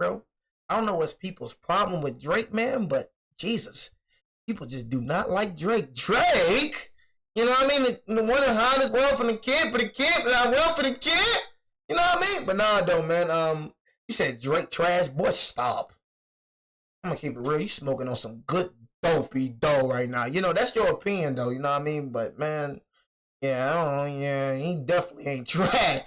bro. I don't know what's people's problem with Drake, man, but Jesus, people just do not like Drake. Drake, you know what I mean? The one that hottest well for the kid, but the kid, but not well for the kid. You know what I mean? But nah, though, man. You said Drake trash, boy. Stop. I'm gonna keep it real. You smoking on some good dopey dough right now. You know that's your opinion, though. You know what I mean? But man, yeah, I don't know. Yeah, he definitely ain't trash.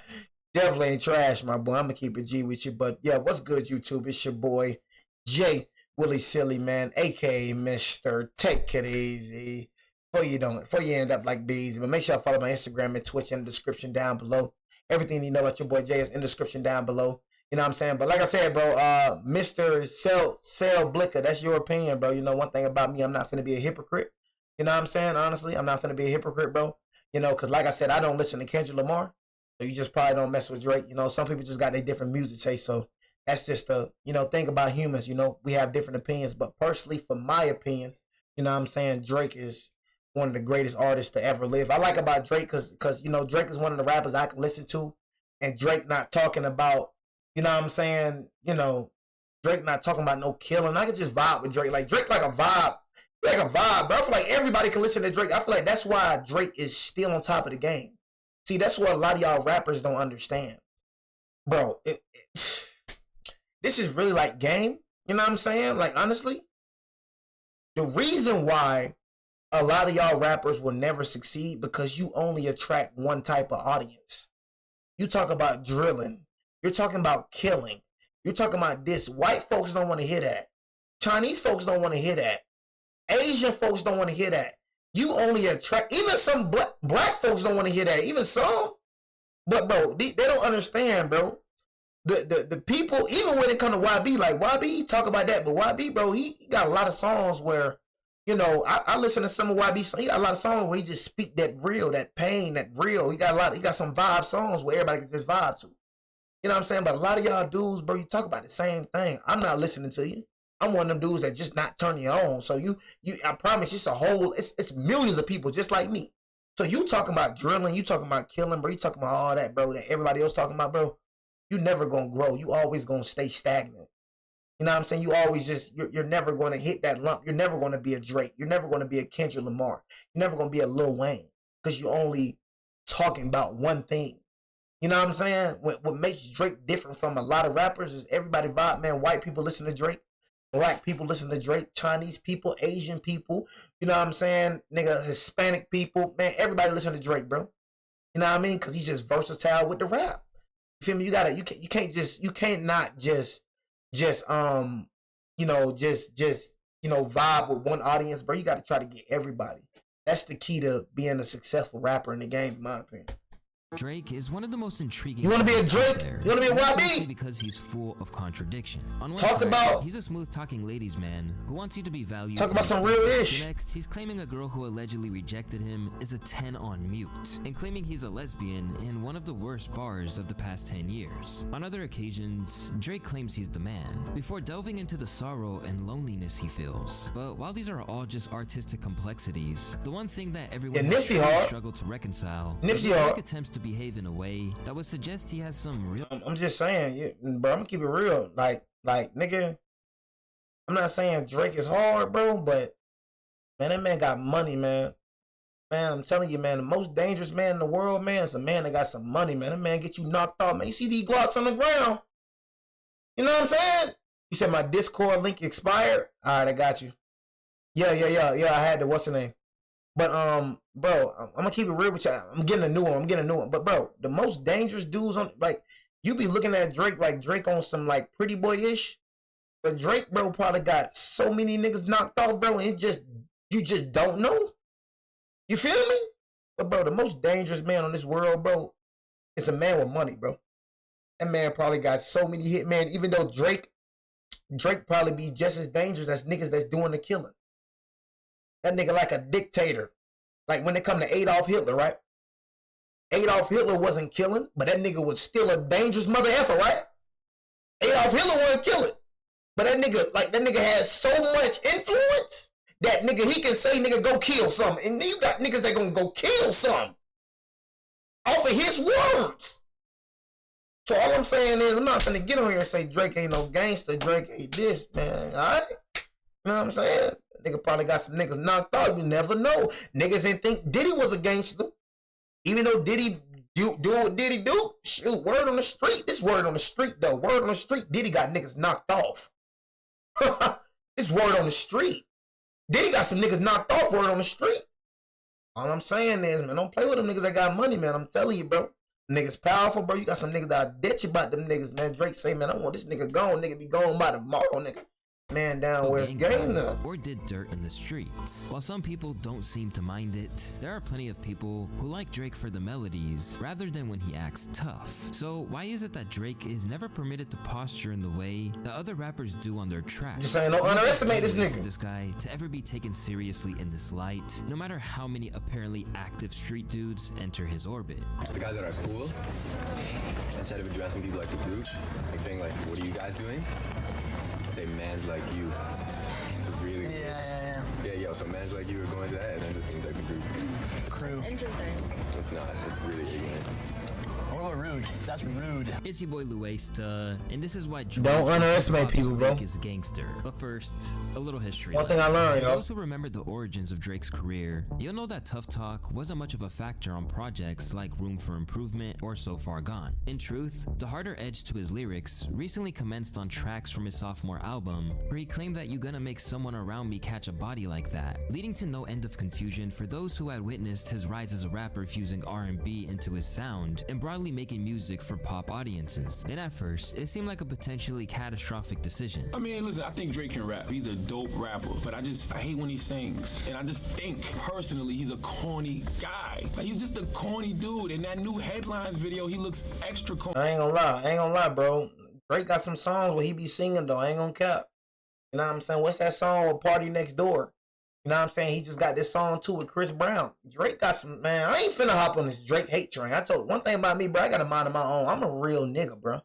Definitely ain't trash, my boy. I'm gonna keep it G with you. But yeah, what's good, YouTube? It's your boy Jay Willie Silly, man, aka Mr. Take It Easy. Before you end up like Beezy. But make sure you follow my Instagram and Twitch in the description down below. Everything you know about your boy Jay is in the description down below. You know what I'm saying? But like I said, bro, Mr. Sell Blicker, that's your opinion, bro. You know, one thing about me, I'm not finna be a hypocrite. You know what I'm saying? Honestly, I'm not finna be a hypocrite, bro. You know, because like I said, I don't listen to Kendrick Lamar. So you just probably don't mess with Drake. You know, some people just got their different music taste. So that's just the, you know, thing about humans. You know, we have different opinions. But personally, for my opinion, you know what I'm saying, Drake is one of the greatest artists to ever live. I like about Drake because you know, Drake is one of the rappers I can listen to, and Drake not talking about, you know what I'm saying, you know, Drake not talking about no killing. I can just vibe with Drake. Like Drake like a vibe. Like a vibe, bro. I feel like everybody can listen to Drake. I feel like that's why Drake is still on top of the game. See, that's what a lot of y'all rappers don't understand. Bro, this is really like game. You know what I'm saying? Like, honestly, the reason why a lot of y'all rappers will never succeed because you only attract one type of audience. You talk about drilling. You're talking about killing. You're talking about this. White folks don't want to hear that. Chinese folks don't want to hear that. Asian folks don't want to hear that. You only attract, even some black folks don't want to hear that. Even some. But bro, they don't understand, bro. The people, even when it comes to YB, like YB, he talk about that, but YB, bro, he got a lot of songs where, you know, I listen to some of YB songs. He got a lot of songs where he just speak that real, that pain, that real. He got some vibe songs where everybody can just vibe to. You know what I'm saying? But a lot of y'all dudes, bro, you talk about the same thing. I'm not listening to you. I'm one of them dudes that just not turn you on. So I promise it's it's millions of people just like me. So you talking about drilling, you talking about killing, bro, you talking about all that, bro, that everybody else talking about, bro. You never gonna grow. You always gonna stay stagnant. You know what I'm saying? You always just, you're never gonna hit that lump. You're never gonna be a Drake. You're never gonna be a Kendrick Lamar. You're never gonna be a Lil Wayne because you're only talking about one thing. You know what I'm saying? What makes Drake different from a lot of rappers is everybody vibe, man. White people listen to Drake. Black people listen to Drake. Chinese people, Asian people. You know what I'm saying? Nigga, Hispanic people. Man, everybody listen to Drake, bro. You know what I mean? Because he's just versatile with the rap. You feel me? You can't not just vibe with one audience, bro. You got to try to get everybody. That's the key to being a successful rapper in the game, in my opinion. Drake is one of the most intriguing. You want to be a Drake? You want to be a YB? Because he's full of contradiction. On one Talk side, about. He's a smooth-talking ladies' man who wants you to be valued. Talk about some real ish. Next, he's claiming a girl who allegedly rejected him is a 10 on mute, and claiming he's a lesbian in one of the worst bars of the past 10 years. On other occasions, Drake claims he's the man before delving into the sorrow and loneliness he feels. But while these are all just artistic complexities, the one thing that everyone has struggled to reconcile is Drake attempts to behave in a way that would suggest he has some real. I'm just saying, bro. I'm gonna keep it real. Like, nigga. I'm not saying Drake is hard, bro, but man, that man got money, man. Man, I'm telling you, man, the most dangerous man in the world, man, is a man that got some money, man. That man get you knocked off, man. You see these Glocks on the ground? You know what I'm saying? You said my Discord link expired. All right, I got you. Yeah. I had the what's the name? But bro, I'm gonna keep it real with you. I'm getting a new one. But bro, the most dangerous dudes on, like, you be looking at Drake like Drake on some like pretty boy ish, but Drake, bro, probably got so many niggas knocked off, bro, and you just don't know. You feel me? But bro, the most dangerous man on this world, bro, is a man with money, bro. That man probably got so many hit, man. Even though Drake probably be just as dangerous as niggas that's doing the killing. That nigga like a dictator. Like when it come to Adolf Hitler, right? Adolf Hitler wasn't killing, but that nigga was still a dangerous mother effer, right? Adolf Hitler wasn't killing. But that nigga has so much influence that nigga, he can say, nigga, go kill something. And then you got niggas that gonna go kill something off of his words. So all I'm saying is, I'm not finna get on here and say Drake ain't no gangster, Drake ain't this, man. Alright? You know what I'm saying? Nigga probably got some niggas knocked out. You never know. Niggas didn't think Diddy was a gangster. Even though Diddy do what Diddy do. Shoot, word on the street. This word on the street, though. Word on the street, Diddy got niggas knocked off. This word on the street. Diddy got some niggas knocked off, word on the street. All I'm saying is, man, don't play with them niggas that got money, man. I'm telling you, bro. Niggas powerful, bro. You got some niggas that bet you about them niggas, man. Drake say, man, I want this nigga gone. Nigga be gone by tomorrow, nigga. Man down where it's game now. Or did dirt in the streets. While some people don't seem to mind it, there are plenty of people who like Drake for the melodies rather than when he acts tough. So why is it that Drake is never permitted to posture in the way that other rappers do on their tracks? Just saying, don't underestimate this nigga. For this guy to ever be taken seriously in this light, no matter how many apparently active street dudes enter his orbit. The guys at our school, instead of addressing people like the brute, like saying like, what are you guys doing? Say mans like you. It's really yeah, so mans like you are going to that, and then just means like the group. Crew. It's not. It's really ignorant. What about rude? That's rude. It's your boy Luesta, and this is why Don't underestimate people, bro. Drake is Gangster. But first, a little history. One thing I learned, For yo. those who remember the origins of Drake's career, you'll know that Tough Talk wasn't much of a factor on projects like Room for Improvement or So Far Gone. In truth, the harder edge to his lyrics recently commenced on tracks from his sophomore album, where he claimed that "you gonna make someone around me catch a body like that," leading to no end of confusion for those who had witnessed his rise as a rapper fusing R&B into his sound and broadly making music for pop audiences. And at first, it seemed like a potentially catastrophic decision. I mean, listen, I think Drake can rap. He's a dope rapper, but I hate when he sings. And I just think, personally, he's a corny guy. Like, he's just a corny dude. In that new Headlines video, he looks extra corny. I ain't gonna lie, bro. Drake got some songs where he be singing, though. I ain't gonna cap. You know what I'm saying? What's that song with Party Next Door? You know what I'm saying? He just got this song too with Chris Brown. Drake got some, man, I ain't finna hop on this Drake hate train. I told one thing about me, bro. I got a mind of my own. I'm a real nigga, bro.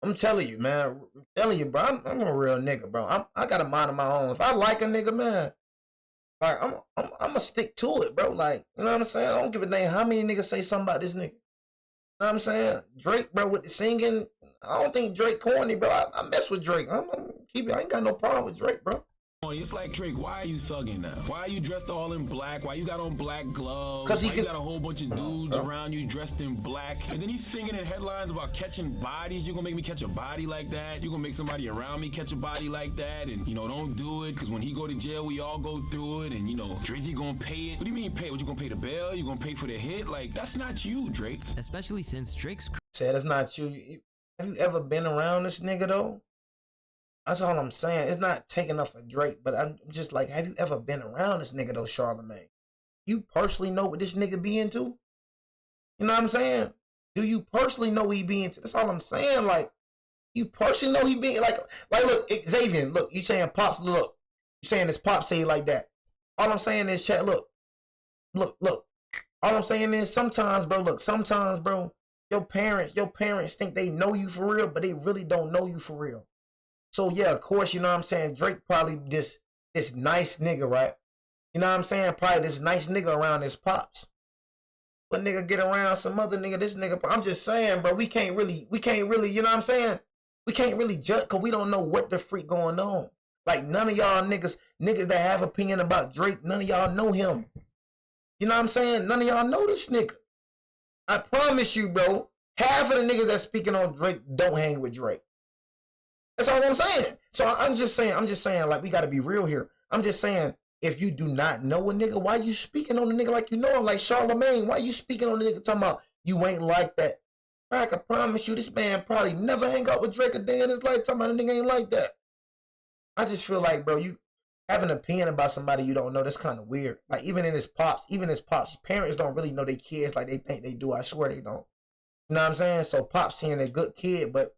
I'm telling you, man. I'm telling you, bro. I'm a real nigga, bro. I got a mind of my own. If I like a nigga, man, like I'm gonna stick to it, bro. Like, you know what I'm saying? I don't give a damn how many niggas say something about this nigga. You know what I'm saying? Drake, bro, with the singing, I don't think Drake corny, bro. I mess with Drake. I ain't got no problem with Drake, bro. It's like, Drake, why are you thugging now? Why are you dressed all in black? Why you got on black gloves? Cause why you got a whole bunch of dudes around you dressed in black? And then he's singing in Headlines about catching bodies. You're gonna make me catch a body like that? You're gonna make somebody around me catch a body like that? And, you know, don't do it, because when he go to jail, we all go through it. And, you know, Drizzy gonna pay it. What do you mean pay? What, you gonna pay the bail? You gonna pay for the hit? Like, that's not you, Drake. Especially since Drake's Said it's not you. Have you ever been around this nigga, though? That's all I'm saying. It's not taking up for Drake, but I'm just like, have you ever been around this nigga, though, Charlamagne? You personally know what this nigga be into? You know what I'm saying? Do you personally know what he be into? That's all I'm saying. Like, you personally know he be, like, look, Xavier, look, you saying Pops, look. You saying this Pops say it like that. All I'm saying is, chat, look. All I'm saying is, sometimes, bro, your parents think they know you for real, but they really don't know you for real. So, yeah, of course, you know what I'm saying? Drake probably this nice nigga, right? You know what I'm saying? Probably this nice nigga around his pops. But nigga get around some other nigga, this nigga, I'm just saying, bro, we can't really, you know what I'm saying? We can't really judge because we don't know what the freak going on. Like, none of y'all niggas that have opinion about Drake, none of y'all know him. You know what I'm saying? None of y'all know this nigga. I promise you, bro, half of the niggas that's speaking on Drake don't hang with Drake. That's all I'm saying. So I'm just saying, like, we got to be real here. I'm just saying, if you do not know a nigga, why you speaking on a nigga like you know him? Like Charlamagne, why you speaking on a nigga talking about you ain't like that? Bro, I can promise you this man probably never hang out with Drake a day in his life talking about a nigga ain't like that. I just feel like, bro, you have an opinion about somebody you don't know, that's kind of weird. Like, even his pops, parents don't really know their kids like they think they do. I swear they don't. You know what I'm saying? So Pops seeing a good kid, but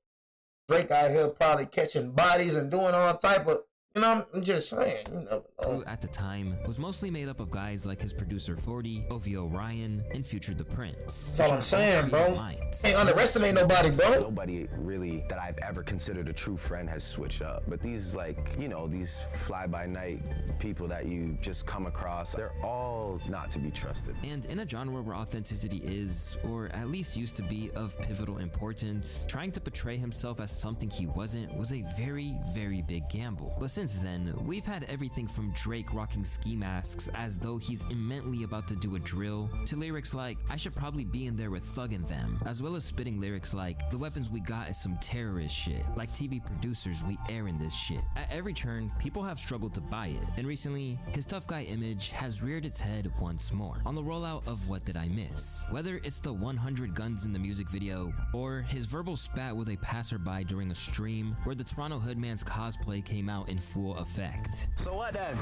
Drake out here probably catching bodies and doing all type of, You know, I'm just saying, you know. Crew at the time was mostly made up of guys like his producer 40, OVO Ryan, and Future the Prince. That's all I'm saying, bro. Ain't underestimate nobody, bro. Nobody really that I've ever considered a true friend has switched up. But these, like, you know, these fly-by-night people that you just come across, they're all not to be trusted. And in a genre where authenticity is, or at least used to be, of pivotal importance, trying to portray himself as something he wasn't was a very, very big gamble. But since then, we've had everything from Drake rocking ski masks as though he's imminently about to do a drill, to lyrics like, I should probably be in there with Thug and them, as well as spitting lyrics like, the weapons we got is some terrorist shit, like TV producers we air in this shit. At every turn, people have struggled to buy it, and recently, his tough guy image has reared its head once more on the rollout of What Did I Miss? Whether it's the 100 guns in the music video, or his verbal spat with a passerby during a stream where the Toronto Hoodman's cosplay came out in full effect. So what then?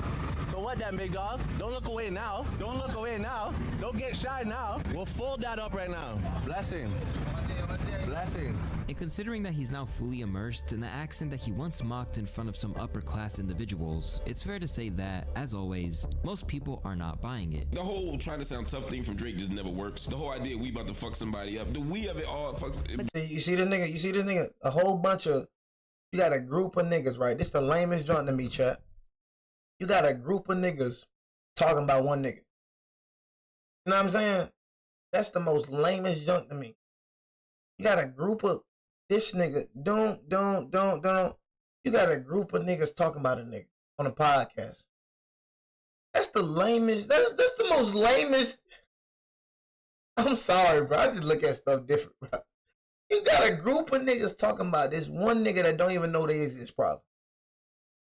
So what then, big dog? Don't look away now. Don't look away now. Don't get shy now. We'll fold that up right now. Blessings. Blessings. And considering that he's now fully immersed in the accent that he once mocked in front of some upper class individuals, it's fair to say that, as always, most people are not buying it. The whole trying to sound tough thing from Drake just never works. The whole idea we about to fuck somebody up, the we of it all fucks. You see this nigga, a whole bunch of, you got a group of niggas, right? This the lamest joint to me, chat. You got a group of niggas talking about one nigga. You know what I'm saying? That's the most lamest junk to me. You got a group of this nigga. Don't. You got a group of niggas talking about a nigga on a podcast. That's the lamest. That's the most lamest. I'm sorry, bro. I just look at stuff different, bro. You got a group of niggas talking about this one nigga that don't even know they exist, probably.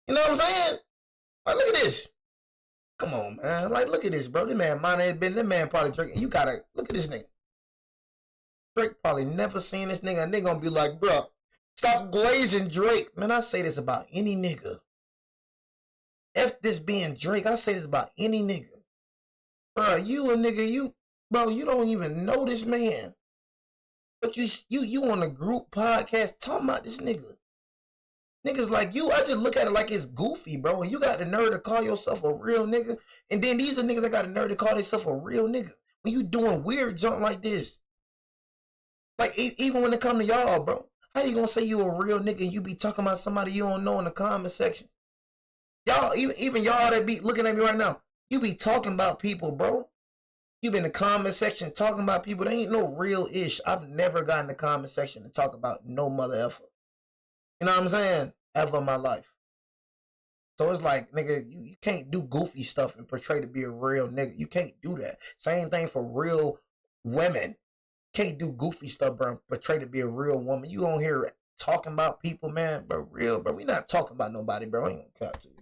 You know what I'm saying? Like, look at this. Come on, man. Like, look at this, bro. This man might have been, that man probably Drake. You gotta, look at this nigga. Drake probably never seen this nigga. And they gonna be like, bro, stop glazing Drake. Man, I say this about any nigga. F this being Drake, I say this about any nigga. Bro, you a nigga, bro, you don't even know this man. But you on a group podcast talking about this nigga. Niggas like you, I just look at it like it's goofy, bro. And you got the nerve to call yourself a real nigga. And then these are niggas that got the nerve to call themselves a real nigga. When you doing weird junk like this. Like, even when it come to y'all, bro. How you gonna say you a real nigga and you be talking about somebody you don't know in the comment section? Y'all, even y'all that be looking at me right now, you be talking about people, bro. You be in the comment section talking about people. There ain't no real ish. I've never got in the comment section to talk about no mother effer. You know what I'm saying? Ever in my life. So it's like, nigga, you can't do goofy stuff and portray to be a real nigga. You can't do that. Same thing for real women. Can't do goofy stuff, bro. Portray to be a real woman. You on here talking about people, man, bro. Real, bro. We not talking about nobody, bro. I ain't gonna cut to you.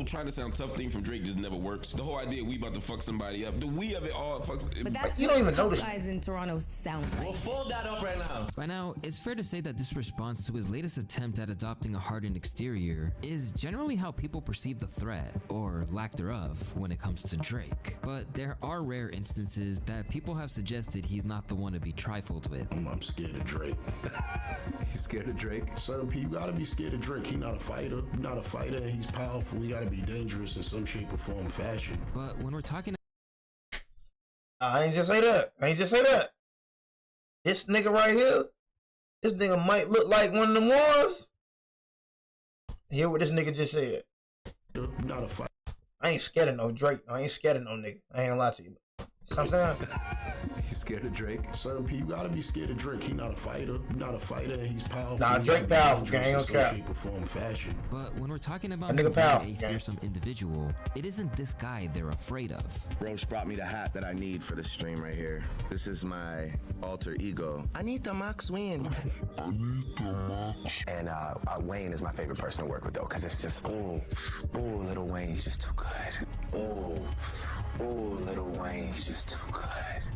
Trying to sound tough thing from Drake just never works. The whole idea we about to fuck somebody up, the we of it all fucks. But that's you don't even notice. Guys in Toronto sound like. We'll fold that up right now. By now, it's fair to say that this response to his latest attempt at adopting a hardened exterior is generally how people perceive the threat, or lack thereof, when it comes to Drake. But there are rare instances that people have suggested he's not the one to be trifled with. I'm scared of Drake. You scared of Drake? Certain people, you gotta be scared of Drake. He's not a fighter. He's not a fighter, and he's powerful. He gotta be dangerous in some shape or form, fashion. But when we're talking, I ain't just say that. This nigga right here, this nigga might look like one of them ones. Hear what this nigga just said. Not a fighter. I ain't scared of no Drake. I ain't scared of no nigga. I ain't gonna lie to you. You know what I'm saying? You scared of Drake? Certain people, you gotta be scared of Drake. He's not a fighter. He's not a fighter, and he's powerful. Nah, Drake powerful, gang. In some shape or form, fashion. but when we're talking about That nigga him powerful, being a gang. fearsome individual, it isn't this guy they're afraid of. Roach brought me the hat that I need for the stream right here. This is my alter ego. I need the Max Wayne. And Wayne is my favorite person to work with though, because it's just, ooh, little Wayne, he's just too good. Little Wayne's just too good.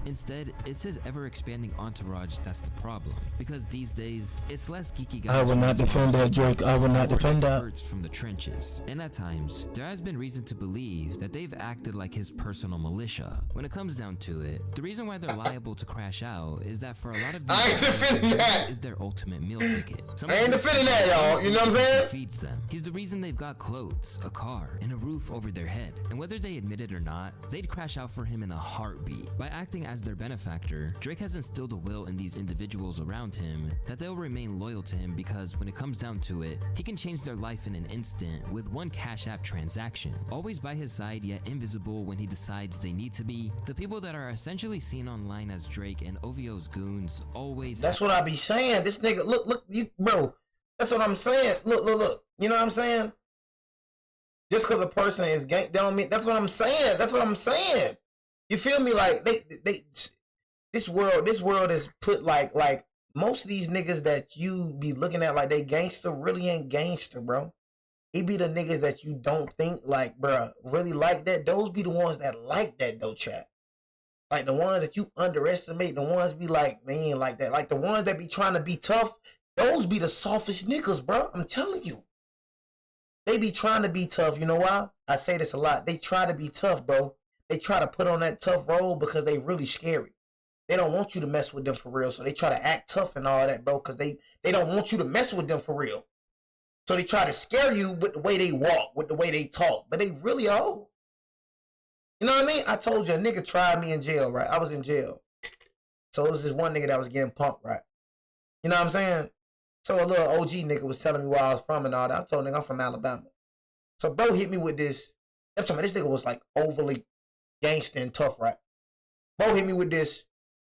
Instead, it's his ever-expanding entourage that's the problem. Because these days, it's less geeky guys. I will not defend that, Drake. I will not defend that. Experts from the trenches. And at times, there has been reason to believe that they've acted like his personal militia. When it comes down to it, the reason why they're liable to crash out is that for a lot of these I ain't defending that. is their ultimate meal ticket. I ain't defending that, y'all. You know what I'm saying? Feeds them. He's the reason they've got clothes, a car, and a roof over their head. And whether they admit it or not, they'd crash out for him in a heartbeat. By acting as their benefactor, Drake has instilled a will in these individuals around him that they'll remain loyal to him because when it comes down to it, he can change their life in an instant with one Cash App transaction. Always by his side yet invisible when he decides they need to be, the people that are essentially seen online as Drake and OVO's goons always— That's what I be saying. This nigga, look, you, bro. That's what I'm saying. Look. You know what I'm saying? Just because a person is gang, that don't mean. That's what I'm saying. That's what I'm saying. You feel me? Like this world is put like most of these niggas that you be looking at like they gangster really ain't gangster, bro. It be the niggas that you don't think like, bro, really like that. Those be the ones that like that though, chat. Like the ones that you underestimate, the ones be like, man, like that. Like the ones that be trying to be tough, those be the softest niggas, bro. I'm telling you. They be trying to be tough. You know why? I say this a lot. They try to be tough, bro. They try to put on that tough role because they really scary. They don't want you to mess with them for real. So they try to act tough and all that, bro, because they don't want you to mess with them for real. So they try to scare you with the way they walk, with the way they talk. But they really old. You know what I mean? I told you, a nigga tried me in jail, right? I was in jail. So it was this one nigga that was getting punked, right? You know what I'm saying? So a little OG nigga was telling me where I was from and all that. I told nigga I'm from Alabama. So bro hit me with this. I'm talking about this nigga was like overly gangster and tough, right? Bro hit me with this.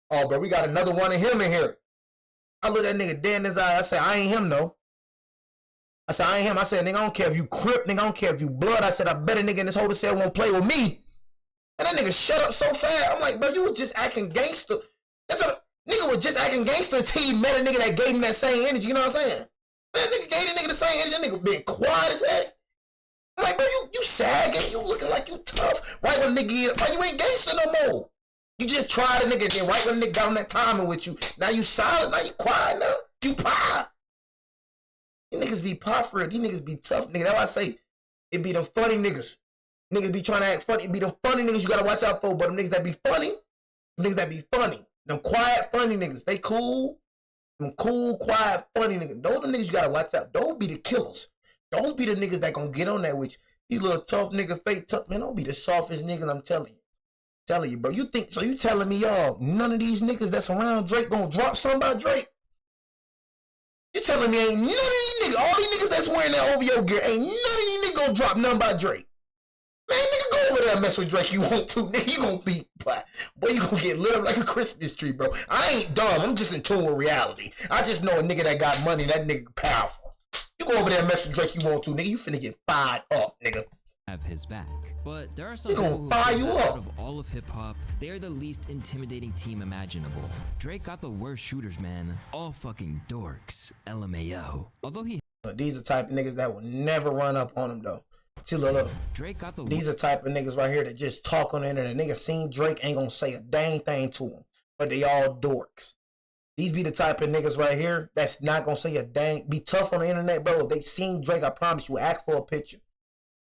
Oh, bro, we got another one of him in here. I looked at that nigga dead in his eye. I said, I ain't him, no. I said, I ain't him. I said, nigga, I don't care if you Crip, nigga, I don't care if you blood. I said, I bet a nigga in this whole cell won't play with me. And that nigga shut up so fast. I'm like, bro, you was just acting gangster. That's what nigga was just acting gangster until he met a nigga that gave him that same energy. You know what I'm saying? Man, nigga gave the nigga the same energy. That nigga been quiet as heck. I'm like, bro, you sagging. You looking like you tough. Right when nigga, why you ain't gangster no more? You just tried a nigga, then right when the nigga got on that timing with you, now you silent, now you quiet now. You pie. You niggas be pie for real. These niggas be tough, nigga. That's why I say it be them funny niggas. Niggas be trying to act funny. It be them funny niggas you gotta watch out for, but them niggas that be funny, them quiet, funny niggas, they cool. Them cool, quiet, funny niggas. Those the niggas you gotta watch out. Those be the killers. Those be the niggas that gonna get on that with you. You little tough nigga, fake tough, man, don't be the softest niggas, I'm telling you. Telling you, bro. You think so? You telling me, y'all, none of these niggas that's around Drake gonna drop something by Drake? You telling me ain't none of these niggas, all these niggas that's wearing that OVO gear, ain't none of these niggas gonna drop nothing by Drake? Man, nigga, go over there and mess with Drake. You want to, nigga? You gonna be, boy, you gonna get lit up like a Christmas tree, bro. I ain't dumb. I'm just in tune with reality. I just know a nigga that got money. That nigga powerful. You go over there and mess with Drake. You want to, nigga? You finna get fired up, nigga. Have his back. But there are some people who fire you out up. of all of hip-hop, they are the least intimidating team imaginable. Drake got the worst shooters, man. All fucking dorks. LMAO. Although he— These are type of niggas that will never run up on him, though. See, look. Drake got the— These are type of niggas right here that just talk on the internet. Niggas seen Drake, ain't gonna say a dang thing to him. But they all dorks. These be the type of niggas right here that's not gonna say a dang— be tough on the internet, bro. If they seen Drake, I promise you, ask for a picture.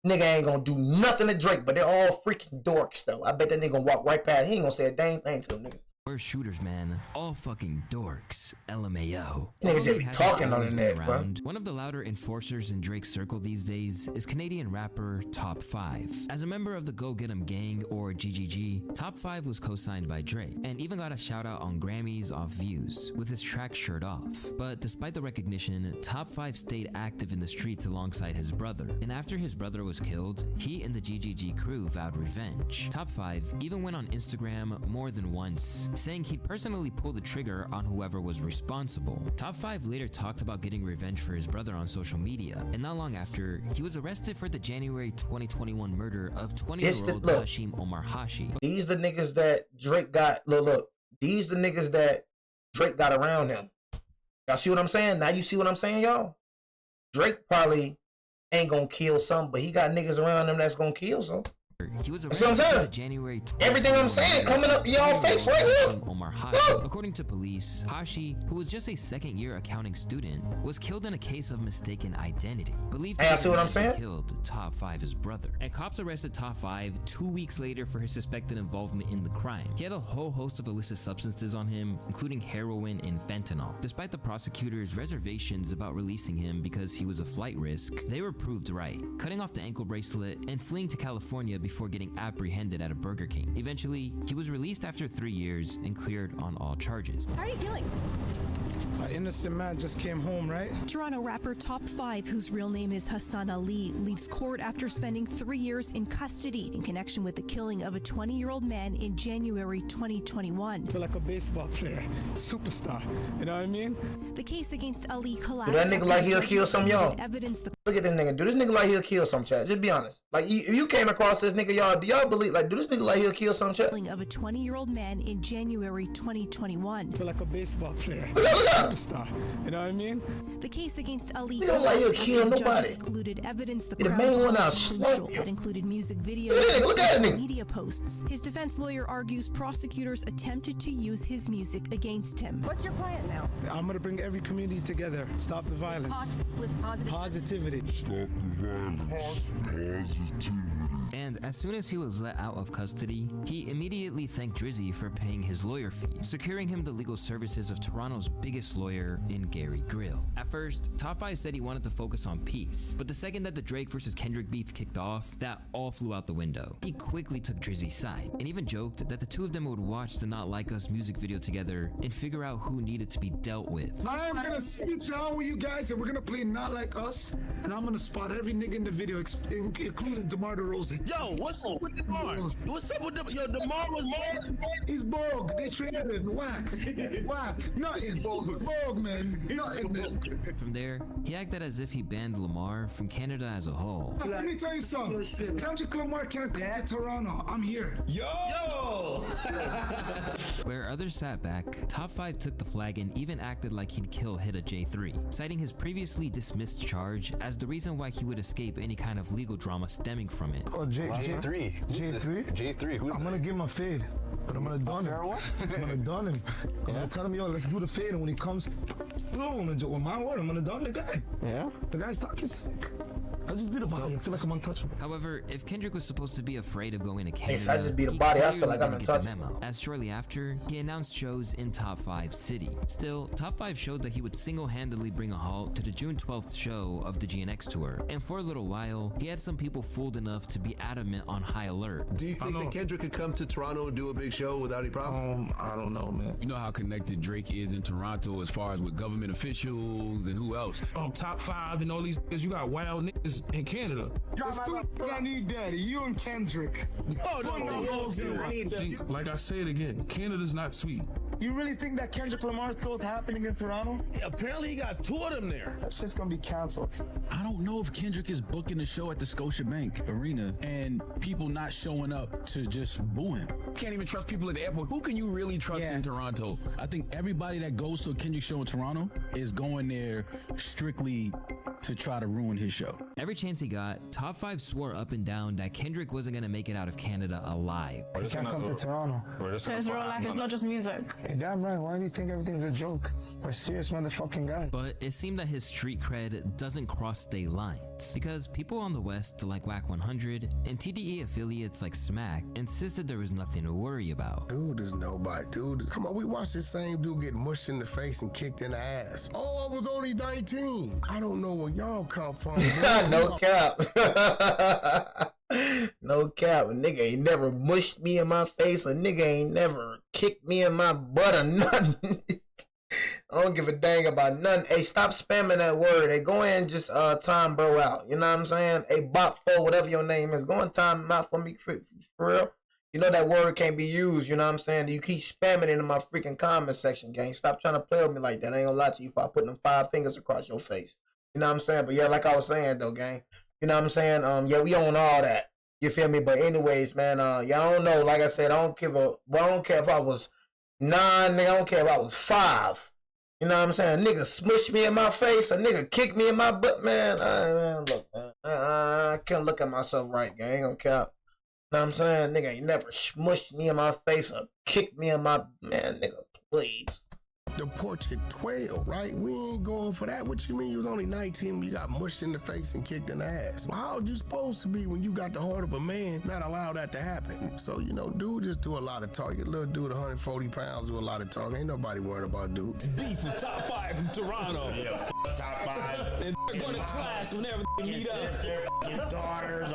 Nigga ain't gonna do nothing to Drake, but they're all freaking dorks, though. I bet that nigga gonna walk right past. He ain't gonna say a dang thing to them niggas. We're shooters, man. All fucking dorks. LMAO. Niggas just be talking on the net, bro. One of the louder enforcers in Drake's circle these days is Canadian rapper Top 5. As a member of the Go Get 'Em Gang, or GGG, Top 5 was co-signed by Drake, and even got a shout out on Grammys off Views, with his track Shirt Off. But despite the recognition, Top 5 stayed active in the streets alongside his brother, and after his brother was killed, he and the GGG crew vowed revenge. Top 5 even went on Instagram more than once, saying he'd personally pull the trigger on whoever was responsible. Top 5 later talked about getting revenge for his brother on social media, and not long after, he was arrested for the January 2021 murder of 20-year-old Hashim Omar Hashi. These the niggas that Drake got, look, these the niggas that Drake got around him. Y'all see what I'm saying? Now you see what I'm saying, y'all? Drake probably ain't gonna kill some, but he got niggas around him that's gonna kill some. He was That's what I'm arrested saying. in January Everything I'm saying coming up y'all face right here. Omar Hashi. According to police, Hashi, who was just a second-year accounting student, was killed in a case of mistaken identity. Believed Hey, I to see be what the I'm man saying? who killed Top 5's brother. And cops arrested Top 5 2 weeks later for his suspected involvement in the crime. He had a whole host of illicit substances on him, including heroin and fentanyl. Despite the prosecutor's reservations about releasing him because he was a flight risk, they were proved right, cutting off the ankle bracelet and fleeing to California before getting apprehended at a Burger King. Eventually, he was released after 3 years and cleared on all charges. How are you feeling? An innocent man just came home, right? Toronto rapper Top 5, whose real name is Hassan Ali, leaves court after spending 3 years in custody in connection with the killing of a 20-year-old man in January 2021. I feel like a baseball player, superstar. You know what I mean? The case against Ali collapsed. Do that nigga like he'll kill some of y'all? Evidence the Look at this nigga. Do this nigga like he'll kill some chat? Just be honest. Like, if you came across this nigga, y'all, do y'all believe, like, do this nigga like he'll kill some chat? killing of a 20-year-old man in January 2021. I feel like a baseball player, Look at superstar. You know what I mean? The case against Ali He don't like he'll collapsed kill after nobody. judges excluded evidence the He the Crown main one called out crucial. slapped. That included music videos Look at that nigga, look at that and nigga. media posts. His defense lawyer argues prosecutors attempted to use his music against him. What's your plan now? I'm gonna bring every community together. Stop the violence. With Positivity. And as soon as he was let out of custody, he immediately thanked Drizzy for paying his lawyer fee, securing him the legal services of Toronto's biggest lawyer in Gary Grill. At first, Top 5 said he wanted to focus on peace, but the second that the Drake versus Kendrick beef kicked off, that all flew out the window. He quickly took Drizzy's side, and even joked that the two of them would watch the Not Like Us music video together and figure out who needed to be dealt with. I am gonna sit down with you guys and we're gonna play Not Like Us, and I'm gonna spot every nigga in the video, including DeMar DeRozan. Yo, what's up with DeMar? What's up with DeMar was more? He's Bogue. They traded him. Whack. Whack. Nothing. Bogue, man. Nothing, man. From there, he acted as if he banned Lamar from Canada as a whole. Let me tell you something. Kendrick Lamar can't come to Toronto. I'm here. Yo! Where others sat back, Top 5 took the flag and even acted like he'd kill Hida J3, citing his previously dismissed charge as the reason why he would escape any kind of legal drama stemming from it. Oh, J3. J3? Who's I'm gonna give him a fade, but I'm gonna dun him. I'm gonna dun him. I'm gonna tell him, yo, let's do the fade, and when he comes, boom, with my word, I'm gonna dun the guy. Yeah? The guy's talking sick. I just beat a body. I feel like I'm untouchable. However, if Kendrick was supposed to be afraid of going to Canada, Yes, I just beat a he body. I clearly feel like I'm didn't get the untouchable. memo, as shortly after, he announced shows in Top 5 City. Still, Top 5 showed that he would single-handedly bring a halt to the June 12th show of the GNX tour, and for a little while, he had some people fooled enough to be adamant on high alert. Do you think that Kendrick could come to Toronto and do a big show without any problem? I don't know, man. You know how connected Drake is in Toronto as far as with government officials and who else? Top 5 and all these niggas, you got wild niggas in Canada. There's two niggas I need daddy. You and Kendrick. Like I say it again, Canada's not sweet. You really think that Kendrick Lamar's show is happening in Toronto? Apparently he got two of them there. That shit's gonna be canceled. I don't know if Kendrick is booking a show at the Scotiabank Arena and people not showing up to just boo him. Can't even trust people at the airport. Who can you really trust in Toronto? I think everybody that goes to a Kendrick show in Toronto is going there strictly to try to ruin his show. Every chance he got, Top 5 swore up and down that Kendrick wasn't gonna make it out of Canada alive. He can't come to Toronto. So it's real life, it's not just music. Hey, damn right. Why do you think everything's a joke? We're serious motherfucking guys. But it seemed that his street cred doesn't cross state lines, because people on the West like Whack 100 and TDE affiliates like Smack insisted there was nothing to worry about. Dude is nobody. Dude, come on, we watched this same dude get mushed in the face and kicked in the ass. Oh, I was only 19. I don't know where y'all come from. No cap. No cap. A nigga ain't never mushed me in my face. A nigga ain't never kicked me in my butt or nothing. I don't give a dang about nothing. Hey, stop spamming that word. Hey, go ahead and just time bro out. You know what I'm saying? Hey, Bop4, whatever your name is, go and time him out for me for real. You know that word can't be used, you know what I'm saying? You keep spamming it in my freaking comment section, gang. Stop trying to play with me like that. I ain't gonna lie to you if I put them 5 fingers across your face. You know what I'm saying? But yeah, like I was saying though, gang. You know what I'm saying? Yeah, we own all that. You feel me? But anyways, man, y'all don't know. Like I said, I don't care if I was 9, nigga. I don't care if I was 5. You know what I'm saying? A nigga smushed me in my face. A nigga kicked me in my butt, man. Man, look, man. I can't look at myself right, gang. I ain't gonna cap. know what I'm saying? Nigga ain't never smushed me in my face or kicked me in my, man, nigga, please. The porch at 12, right? We ain't going for that. What you mean you was only 19 when you got mushed in the face and kicked in the ass? Well, how you supposed to be when you got the heart of a man not allow that to happen? So, you know, dude just do a lot of talk. Your little dude, 140 pounds, do a lot of talk. Ain't nobody worried about dude. It's beef from top 5 from Toronto. Yeah, top 5. And they're going to class whenever they meet up. His daughters,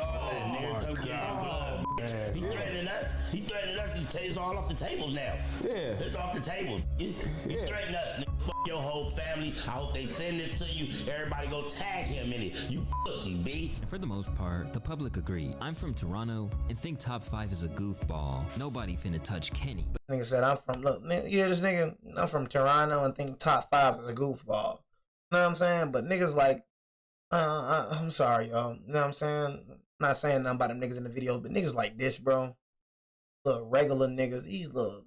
He threatening us. He threatening us to taste all off the tables now. Yeah. It's off the table. He threatening us. Fuck your whole family. I hope they send this to you. Everybody go tag him in it. You pussy, B. And for the most part, the public agreed. I'm from Toronto and think top 5 is a goofball. Nobody finna touch Kenny. Nigga said, I'm from Toronto and think top 5 is a goofball. You know what I'm saying? But niggas like, I'm sorry, y'all. You know what I'm saying? Not saying nothing about them niggas in the videos, but niggas like this, bro. Little regular niggas, these little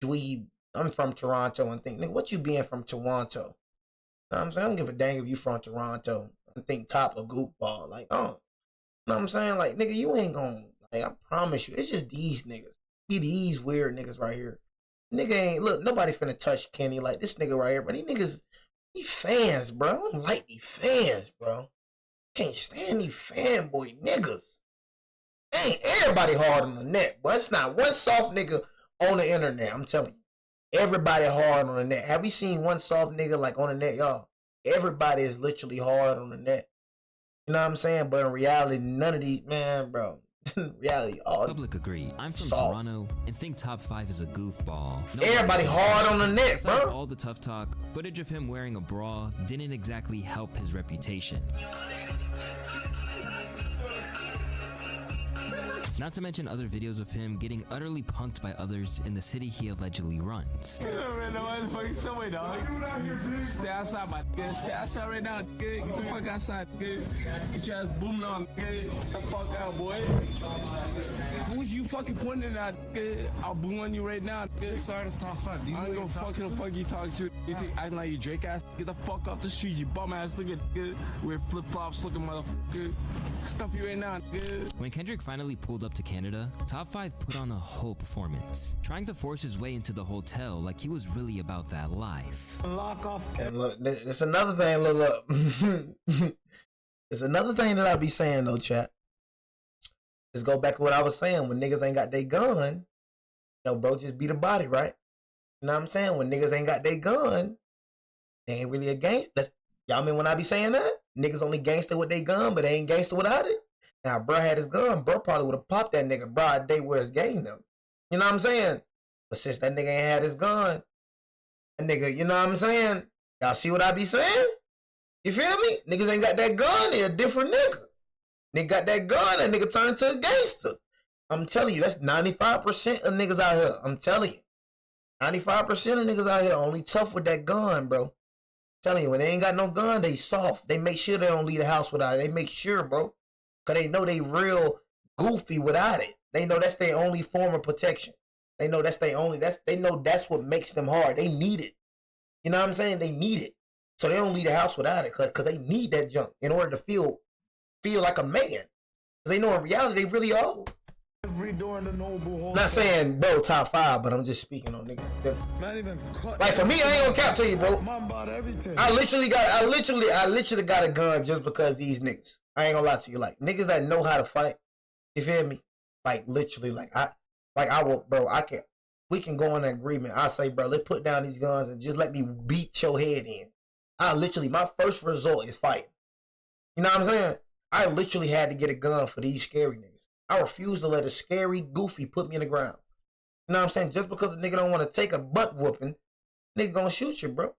dweeb. I'm from Toronto and think, nigga, what you being from Toronto? You know what I'm saying? I don't give a dang if you from Toronto and think top a goofball. Like, oh, you know what I'm saying? Like, nigga, you ain't gonna, like, I promise you, it's just these niggas. Be these weird niggas right here. Nigga ain't, look, nobody finna touch Kenny like this nigga right here, but these niggas, these fans, bro. I don't like these fans, bro. Can't stand these fanboy niggas. Ain't everybody hard on the net, but it's not one soft nigga on the internet, I'm telling you. Everybody hard on the net. Have you seen one soft nigga like on the net, y'all? Everybody is literally hard on the net. You know what I'm saying? But in reality, none of these, man, bro. In reality, all public agree. I'm from soft. Toronto and think top 5 is a goofball. Everybody hard on the net, besides bro. All the tough talk, footage of him wearing a bra didn't exactly help his reputation. Not to mention other videos of him getting utterly punked by others in the city he allegedly runs. Stay outside, my nigga. Stay outside right now, nigga. Get the fuck outside, nigga. Get your ass booming on, nigga. Get the fuck out, boy. Who's you fucking pointing at, nigga? I'll boom on you right now, nigga. Sorry, that's top 5. I ain't gonna fucking fuck you talking to. You think acting like you Drake ass? Get the fuck off the street, you bum ass nigga, nigga. Wear flip flops looking motherfucker. Stuff you right now, nigga. When Kendrick finally pulled up to Canada, top 5 put on a whole performance, trying to force his way into the hotel like he was really about that life. Lock off. And look, it's another thing, look. It's another thing that I be saying though, chat. Let's go back to what I was saying. When niggas ain't got their gun, you know, bro, just beat a body, right? You know what I'm saying? When niggas ain't got their gun, they ain't really a gangster. Y'all mean when I be saying that? Niggas only gangster with their gun, but they ain't gangster without it. Now, bro had his gun, bro probably would have popped that nigga broad day where his game them. You know what I'm saying? But since that nigga ain't had his gun, that nigga, you know what I'm saying? Y'all see what I be saying? You feel me? Niggas ain't got that gun, they a different nigga. Nigga got that gun, that nigga turned to a gangster. I'm telling you, that's 95% of niggas out here. I'm telling you. 95% of niggas out here only tough with that gun, bro. I'm telling you, when they ain't got no gun, they soft. They make sure they don't leave the house without it. They make sure, bro. Because they know they real goofy without it. They know that's their only form of protection. They know that's their only, they know that's what makes them hard. They need it. You know what I'm saying? They need it. So they don't leave the house without it because they need that junk in order to feel like a man. Because they know in reality they really old. Every door in the noble hall. Not saying, bro, top 5, but I'm just speaking on niggas. Not even cut. Like for me, I ain't gonna cap to you, bro. Man bought everything. I literally got a gun just because these niggas. I ain't gonna lie to you. Like niggas that know how to fight. You feel me? Like literally, we can go in an agreement. I say, bro, let's put down these guns and just let me beat your head in. My first result is fighting. You know what I'm saying? I literally had to get a gun for these scary niggas. I refuse to let a scary goofy put me in the ground. You know what I'm saying? Just because a nigga don't want to take a butt whooping, nigga gonna shoot you, bro.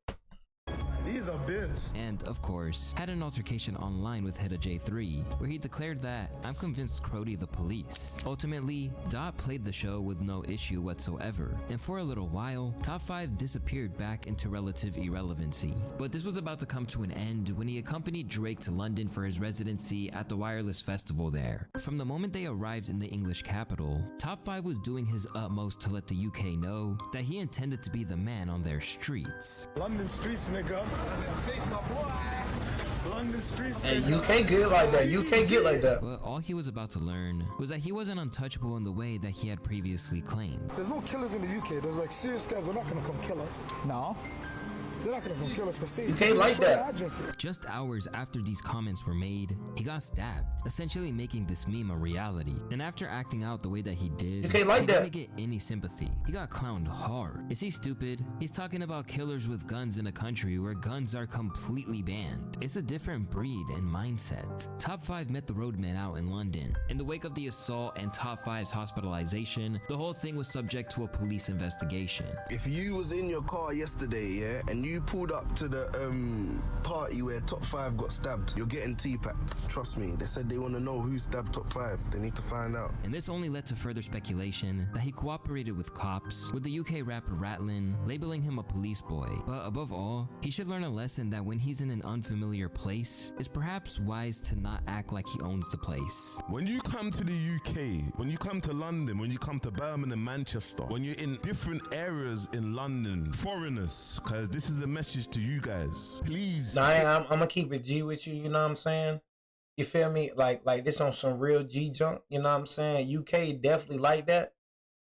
He's a bitch. And, of course, had an altercation online with Heda J3, where he declared that, I'm convinced Crody the police. Ultimately, Dot played the show with no issue whatsoever, and for a little while, Top 5 disappeared back into relative irrelevancy. But this was about to come to an end when he accompanied Drake to London for his residency at the Wireless Festival there. From the moment they arrived in the English capital, Top 5 was doing his utmost to let the UK know that he intended to be the man on their streets. London streets, nigga. on the streets. Hey, you can't get like that. You can't get like that. But all he was about to learn was that he wasn't untouchable in the way that he had previously claimed. There's no killers in the UK. There's like serious guys. We're not gonna come kill us. No. They're not gonna come kill us for safety. You can't like that. Just hours after these comments were made, he got stabbed, essentially making this meme a reality. And after acting out the way that he did, you can't like he that. didn't get any sympathy. He got clowned hard. Is he stupid? He's talking about killers with guns in a country where guns are completely banned. It's a different breed and mindset. Top 5 met the roadman out in London. In the wake of the assault and Top 5's hospitalization, the whole thing was subject to a police investigation. If you was in your car yesterday, yeah, and you pulled up to the party where Top 5 got stabbed, you're getting T-packed. Trust me, they said they want to know who stabbed Top 5. They need to find out. And this only led to further speculation that he cooperated with cops, with the UK rapper Ratlin labeling him a police boy. But above all, he should learn a lesson that when he's in an unfamiliar place, it's perhaps wise to not act like he owns the place. When you come to the UK, when you come to London, when you come to Birmingham, Manchester, when you're in different areas in London, foreigners, because this is a message to you guys. Please. Nah, I'm gonna keep it G with you, you know what I'm saying? You feel me? Like this on some real G junk, you know what I'm saying? UK definitely like that.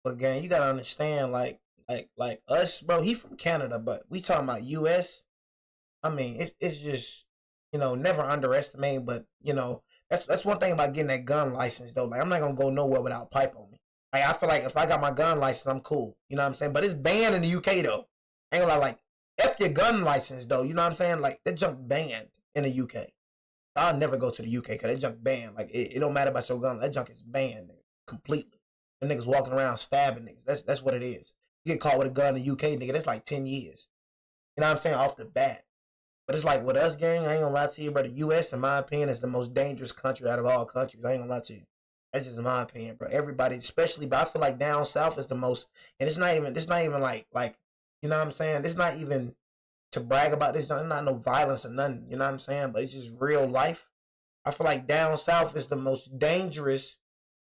But again, you gotta understand, like us, bro, he from Canada, but we talking about US. I mean, it's just, you know, never underestimate, but you know, that's one thing about getting that gun license though. Like I'm not gonna go nowhere without pipe on me. Like I feel like if I got my gun license, I'm cool. You know what I'm saying? But it's banned in the UK though. I ain't gonna lie, like F your gun license though, you know what I'm saying? Like that junk banned in the UK. I'll never go to the UK because that junk banned. Like it don't matter about your gun, that junk is banned nigga, completely. The niggas walking around stabbing niggas. That's what it is. You get caught with a gun in the UK, nigga, that's like 10 years. You know what I'm saying? Off the bat. But it's like with us, gang, I ain't gonna lie to you, bro. The US, in my opinion, is the most dangerous country out of all countries. I ain't gonna lie to you. That's just my opinion, bro. Everybody, especially, but I feel like down south is the most, and it's not even like, you know what I'm saying? It's not even to brag about this. There's not no violence or nothing, you know what I'm saying? But it's just real life. I feel like down south is the most dangerous,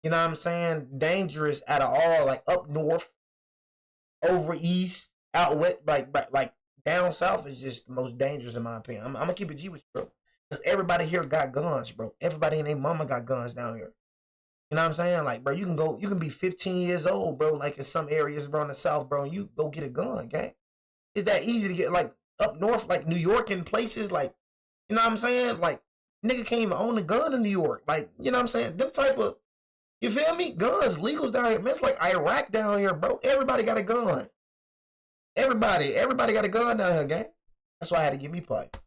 you know what I'm saying? Dangerous out of all, like up north, over east, out west, like down south is just the most dangerous in my opinion. I'm gonna keep it G with you, bro. Because everybody here got guns, bro. Everybody and their mama got guns down here. You know what I'm saying? Like, bro, you can be 15 years old, bro, like in some areas, bro, in the south, bro, and you go get a gun, gang. It's that easy to get, like, up north, like New York and places, like, you know what I'm saying? Like, nigga can't even own a gun in New York. Like, you know what I'm saying? Them type of, you feel me? Guns, legals down here. Man, it's like Iraq down here, bro. Everybody got a gun. Everybody got a gun down here, gang. That's why I had to get me pipe.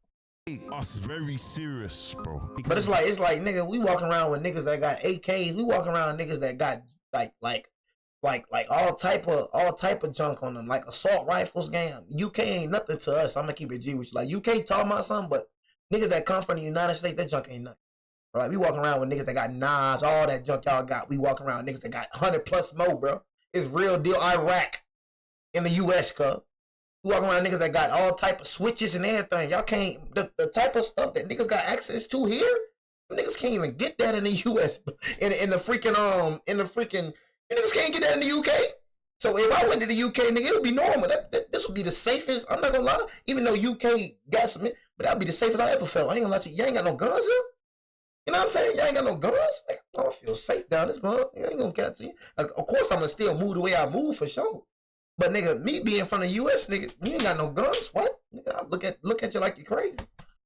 Us very serious, bro. But it's like nigga, we walking around with niggas that got AKs. We walking around with niggas that got like all type of junk on them, like assault rifles, gang. UK ain't nothing to us. I'm gonna keep it G with you. Like UK talking about something, but niggas that come from the United States, that junk ain't nothing. Like we walking around with niggas that got knives, all that junk y'all got. We walking around with niggas that got 100 plus more, bro. It's real deal Iraq in the US, cuz. We walking around niggas that got all type of switches and everything. Y'all can't, the type of stuff that niggas got access to here, niggas can't even get that in the US. In the freaking, you niggas can't get that in the UK. So if I went to the UK, nigga, it would be normal. This would be the safest. I'm not gonna lie. Even though UK got some, but that'd be the safest I ever felt. I ain't gonna lie to you. You ain't got no guns here. You know what I'm saying? Y'all ain't got no guns. Like, I don't feel safe down this mug. I ain't gonna catch you. Like, of course, I'm gonna still move the way I move for sure. But nigga, me being from the US, nigga, you ain't got no guns. What? Nigga, I look at you like you're crazy.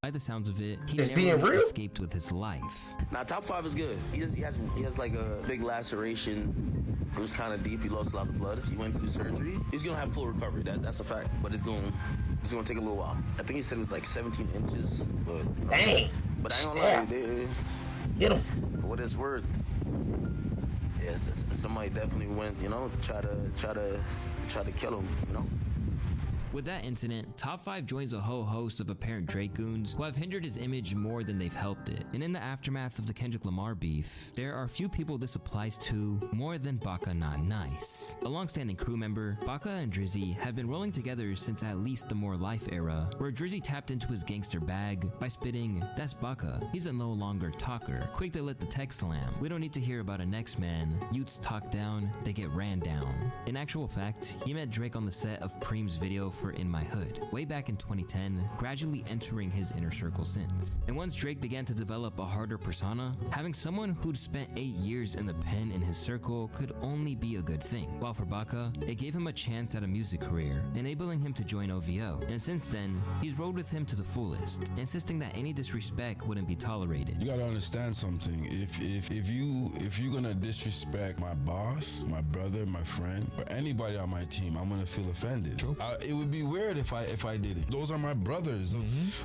By the sounds of it, he It's never being real? escaped with his life. Now, Top 5 is good. He has like a big laceration. It was kind of deep. He lost a lot of blood. He went through surgery. He's gonna have full recovery. That's a fact. But it's gonna take a little while. I think he said it's like 17 inches. But you know, dang. But I ain't gonna lie, get him. For what it's worth, yes, somebody definitely went. You know, try to kill him. You know. With that incident, Top 5 joins a whole host of apparent Drake goons who have hindered his image more than they've helped it. And in the aftermath of the Kendrick Lamar beef, there are few people this applies to more than Baka Not Nice. A long-standing crew member, Baka and Drizzy have been rolling together since at least the More Life era, where Drizzy tapped into his gangster bag by spitting, "That's Baka, he's a no longer talker, quick to let the text slam. We don't need to hear about a next man. Youths talk down, they get ran down." In actual fact, he met Drake on the set of Preem's video for for In My Hood, way back in 2010, gradually entering his inner circle since. And once Drake began to develop a harder persona, having someone who'd spent 8 years in the pen in his circle could only be a good thing. While for Baka, it gave him a chance at a music career, enabling him to join OVO. And since then, he's rode with him to the fullest, insisting that any disrespect wouldn't be tolerated. You gotta understand something. If you're gonna disrespect my boss, my brother, my friend, or anybody on my team, I'm gonna feel offended. It would be weird if I did it. Those are my brothers.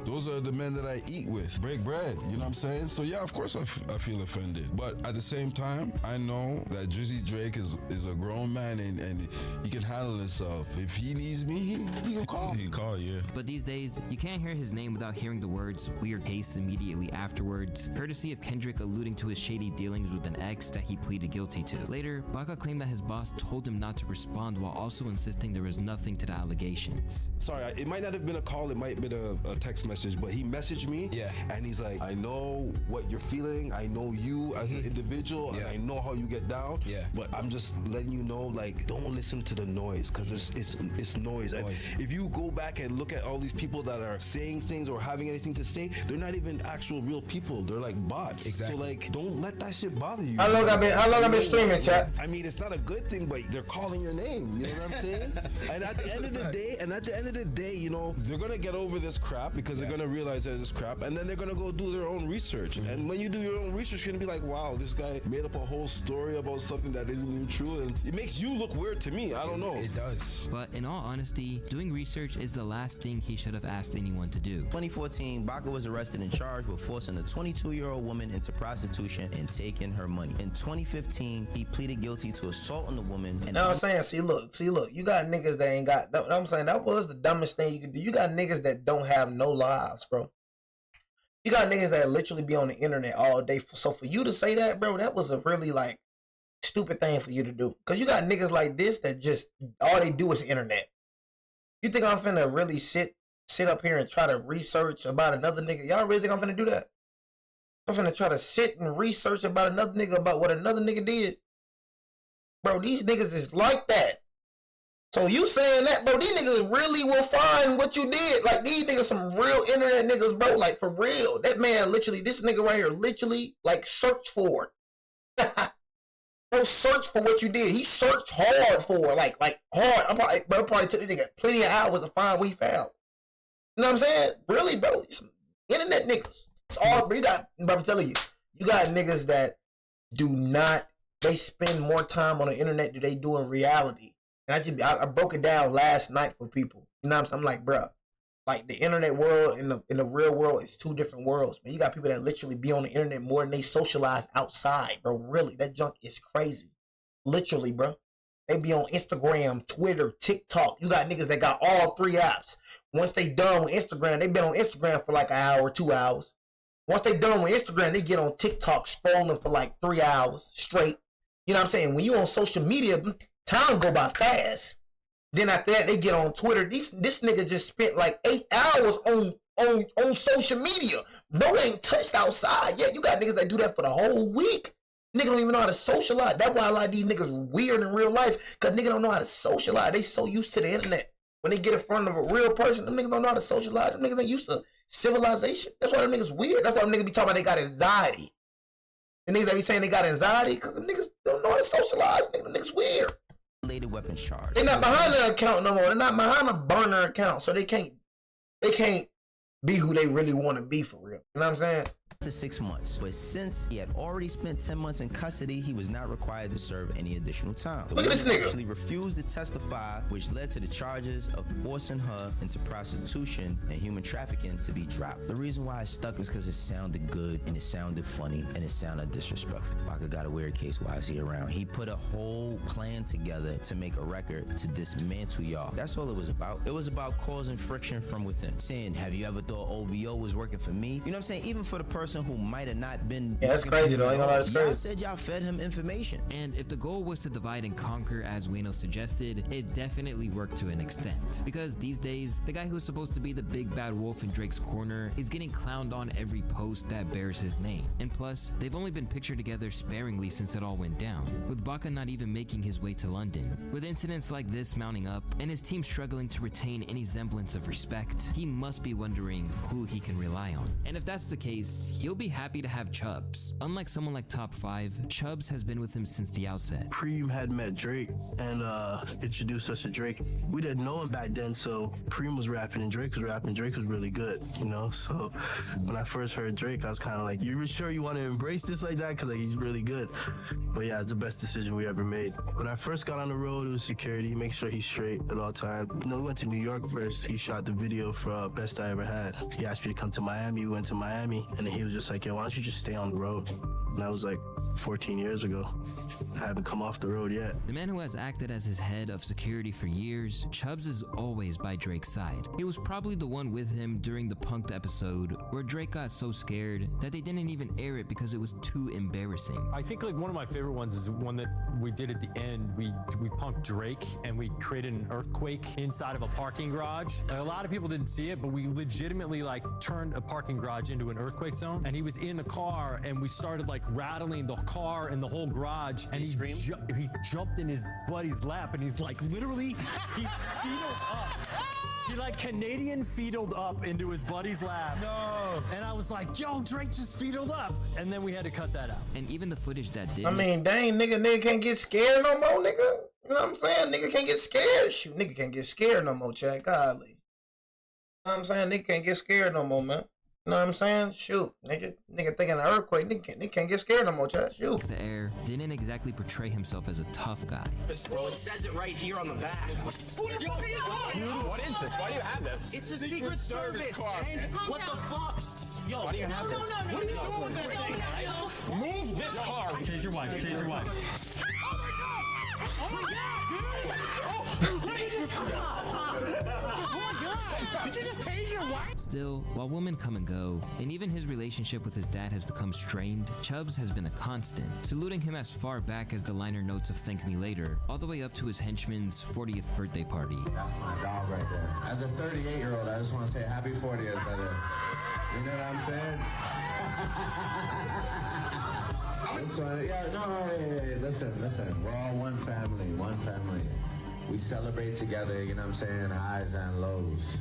Those are the men that I eat with, break bread. You know what I'm saying? So yeah, of course I feel offended. But at the same time, I know that Drizzy Drake is a grown man and he can handle himself. If he needs me, he can call. He can call, yeah. But these days, you can't hear his name without hearing the words "weird case" immediately afterwards, courtesy of Kendrick alluding to his shady dealings with an ex that he pleaded guilty to. Later, Baka claimed that his boss told him not to respond while also insisting there was nothing to the allegations. Sorry, it might not have been a call, it might have been a text message, but he messaged me, and he's like, I know what you're feeling, I know you as an individual, and I know how you get down, but I'm just letting you know, like, don't listen to the noise, because it's noise. And if you go back and look at all these people that are saying things or having anything to say, they're not even actual real people, they're like bots. Exactly. So like, don't let that shit bother you. How long I been streaming, chat? I mean, it's not a good thing, but they're calling your name, you know what I'm saying? And at the end of the day, you know, they're gonna get over this crap because they're gonna realize that it's crap, and then they're gonna go do their own research. And when you do your own research, you're gonna be like, wow, this guy made up a whole story about something that isn't even true, and it makes you look weird to me. I don't know. It does. But in all honesty, doing research is the last thing he should have asked anyone to do. 2014, Baka was arrested and charged with forcing a 22-year-old woman into prostitution and taking her money. In 2015, he pleaded guilty to assault on the woman. And I'm saying, see, look, you got niggas that ain't got. I'm saying that was the dumbest thing you could do. You got niggas that don't have no lives, bro. You got niggas that literally be on the internet all day. So for you to say that, bro, that was a really like stupid thing for you to do. Cause you got niggas like this that just all they do is internet. You think I'm finna really sit up here and try to research about another nigga? Y'all really think I'm finna do that? I'm finna try to sit and research about another nigga, about what another nigga did? Bro, these niggas is like that. So you saying that, bro, these niggas really will find what you did. Like, these niggas some real internet niggas, bro. Like, for real. That man literally, this nigga right here, literally, like, search for it. Bro, search for what you did. He searched hard for it. Like hard. I probably took the nigga plenty of hours to find what he found. You know what I'm saying? Really, bro. Some internet niggas. It's all, bro, I'm telling you, you got niggas that do not, they spend more time on the internet than they do in reality. And I broke it down last night for people. You know what I'm saying? I'm like, bro, like the internet world and the real world is two different worlds, man. You got people that literally be on the internet more than they socialize outside, bro. Really, that junk is crazy. Literally, bro. They be on Instagram, Twitter, TikTok. You got niggas that got all 3 apps. Once they done with Instagram, they been on Instagram for like an hour, 2 hours. Once they done with Instagram, they get on TikTok scrolling for like 3 hours straight. You know what I'm saying? When you on social media, time go by fast. Then after that, they get on Twitter. This nigga just spent like 8 hours on social media. Bro ain't touched outside yet. You got niggas that do that for the whole week. Nigga don't even know how to socialize. That's why a lot of these niggas weird in real life, because nigga don't know how to socialize. They so used to the internet. When they get in front of a real person, them niggas don't know how to socialize. Them niggas ain't used to civilization. That's why them niggas weird. That's why them niggas be talking about they got anxiety. The niggas that be saying they got anxiety, because them niggas don't know how to socialize. Them niggas weird. Weapons charge. They're not behind the account no more. They're not behind a burner account, so they can't be who they really want to be for real. You know what I'm saying? To 6 months, but since he had already spent 10 months in custody, he was not required to serve any additional time. Look at this nigga. Actually refused to testify, which led to the charges of forcing her into prostitution and human trafficking to be dropped. The reason why it stuck is because it sounded good and it sounded funny and it sounded disrespectful. Baka got a weird case. Why is he around? He put a whole plan together to make a record to dismantle y'all. That's all it was about. It was about causing friction from within. Saying, have you ever thought OVO was working for me? You know what I'm saying? Even for the person person who might have not been. Yeah, that's crazy though. I ain't gonna lie, that's Y'all crazy. said y'all fed him information. And if the goal was to divide and conquer, as Wayno suggested, it definitely worked to an extent. Because these days, the guy who's supposed to be the big bad wolf in Drake's corner is getting clowned on every post that bears his name. And plus, they've only been pictured together sparingly since it all went down, with Baka not even making his way to London. With incidents like this mounting up, and his team struggling to retain any semblance of respect, he must be wondering who he can rely on. And if that's the case, he'll be happy to have Chubbs. Unlike someone like Top 5, Chubbs has been with him since the outset. Preem had met Drake and introduced us to Drake. We didn't know him back then, so Preem was rapping and Drake was rapping. Drake was really good, you know? So when I first heard Drake, I was kind of like, you sure you want to embrace this like that? Because like, he's really good. But yeah, it's the best decision we ever made. When I first got on the road, it was security, make sure he's straight at all times. You know, we went to New York first. He shot the video for Best I Ever Had. He asked me to come to Miami. We went to Miami, and then he was just like, yo, why don't you just stay on the road? And that was like 14 years ago. I haven't come off the road yet. The man who has acted as his head of security for years, Chubbs is always by Drake's side. He was probably the one with him during the Punk'd episode where Drake got so scared that they didn't even air it because it was too embarrassing. I think like one of my favorite ones is one that we did at the end. We punked Drake and we created an earthquake inside of a parking garage. And a lot of people didn't see it, but we legitimately like turned a parking garage into an earthquake zone. And he was in the car and we started like rattling the car and the whole garage. And he jumped in his buddy's lap and he's like literally, he fetaled up. He like Canadian fetaled up into his buddy's lap. No. And I was like, yo, Drake just fetaled up. And then we had to cut that out. And even the footage that did. I mean, dang, nigga can't get scared no more, nigga. You know what I'm saying? Nigga can't get scared. Shoot, nigga can't get scared no more, Chad. Godly. You know what I'm saying? Nigga can't get scared no more, man. You know what I'm saying? Shoot, nigga thinking an earthquake, nigga can't get scared no more, Chad. Shoot. The Air didn't exactly portray himself as a tough guy. Bro, it says it right here on the back. Who the fuck are you talking Dude, what is this? Why do you have this? It's a Secret Service, man. What the fuck? Yo, why do you have this? What are you doing with this? Move this car. Tase your wife, tase your wife. Oh my god, dude! Did you just tase your wife? Still, while women come and go, and even his relationship with his dad has become strained, Chubbs has been a constant, saluting him as far back as the liner notes of Thank Me Later, all the way up to his henchman's 40th birthday party. That's my dog right there. As a 38-year-old, I just want to say happy 40th, brother. You know what I'm saying? Listen. We're all one family. We celebrate together, you know what I'm saying? Highs and lows.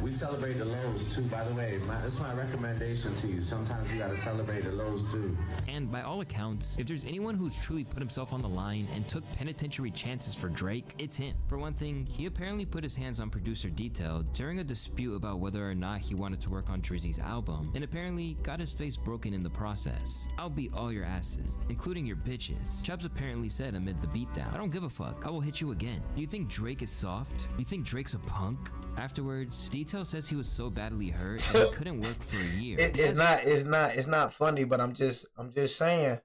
We celebrate the lows too, by the way. That's my recommendation to you. Sometimes you gotta celebrate the lows too. And by all accounts, if there's anyone who's truly put himself on the line and took penitentiary chances for Drake, it's him. For one thing, he apparently put his hands on producer Detail during a dispute about whether or not he wanted to work on Drizzy's album, and apparently got his face broken in the process. I'll beat all your asses, including your bitches. Chubbs apparently said amid the beatdown, I don't give a fuck, I will hit you again. Do you think Drake is soft? Do you think Drake's a punk? Afterwards, Detail says he was so badly hurt that he couldn't work for a year. It's not funny, but I'm just saying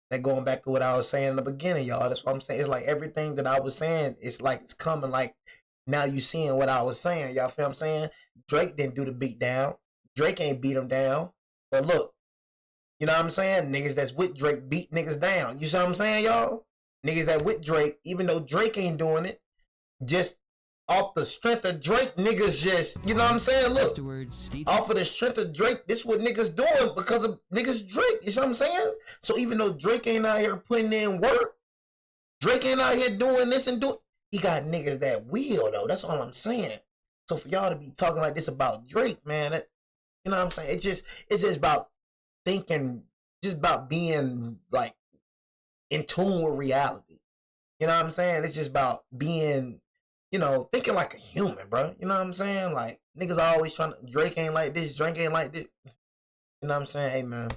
that going back to what I was saying in the beginning, y'all. That's what I'm saying. It's like everything that I was saying, it's like it's coming. Like now you seeing what I was saying. Y'all feel what I'm saying? Drake didn't do the beat down. Drake ain't beat him down. But look, you know what I'm saying? Niggas that's with Drake beat niggas down. You see what I'm saying, y'all? Niggas that with Drake, even though Drake ain't doing it, just off the strength of Drake, niggas just, you know what I'm saying? Look, off of the strength of Drake, this what niggas doing because of niggas Drake. You see what I'm saying? So even though Drake ain't out here putting in work, Drake ain't out here doing this and doing, he got niggas that will though. That's all I'm saying. So for y'all to be talking like this about Drake, man, that, you know what I'm saying? It's just about thinking, just about being like in tune with reality. You know what I'm saying? It's just about being, you know, thinking like a human, bro. You know what I'm saying? Like, niggas always trying to, Drake ain't like this, Drake ain't like this. You know what I'm saying? Hey, man,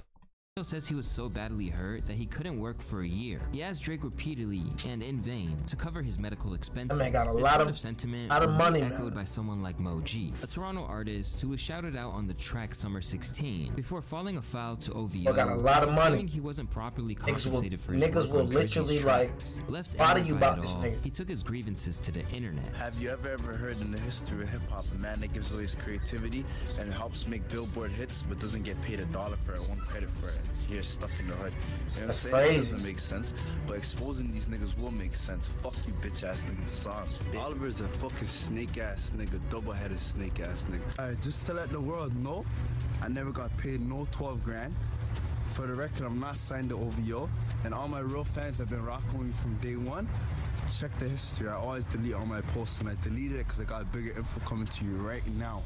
says he was so badly hurt that he couldn't work for a year. He asked Drake repeatedly and in vain to cover his medical expenses. That man got a This lot sort of sentiment money, was man. echoed by someone like Mo G, a Toronto artist who was shouted out on the track Summer 16 before falling afoul to OVO. Got a lot of money. Claiming he wasn't properly compensated for his niggas work will on Drizzy's literally tracks. like Left body angered you by about it this all, nigga. he took his grievances to the internet. Have you ever heard in the history of hip-hop a man that gives away his creativity and helps make Billboard hits but doesn't get paid $1 for it, one credit for it? He's stuck in the hood. You know That's what I'm saying? It crazy. doesn't make sense, but exposing these niggas will make sense. Fuck you bitch ass niggas song. Oliver's a fucking snake ass nigga, double-headed snake ass nigga. Alright, just to let the world know, I never got paid no 12 grand. For the record, I'm not signed to OVO, and all my real fans have been rocking with me from day one. Check the history. I always delete all my posts, and I deleted it because I got bigger info coming to you right now.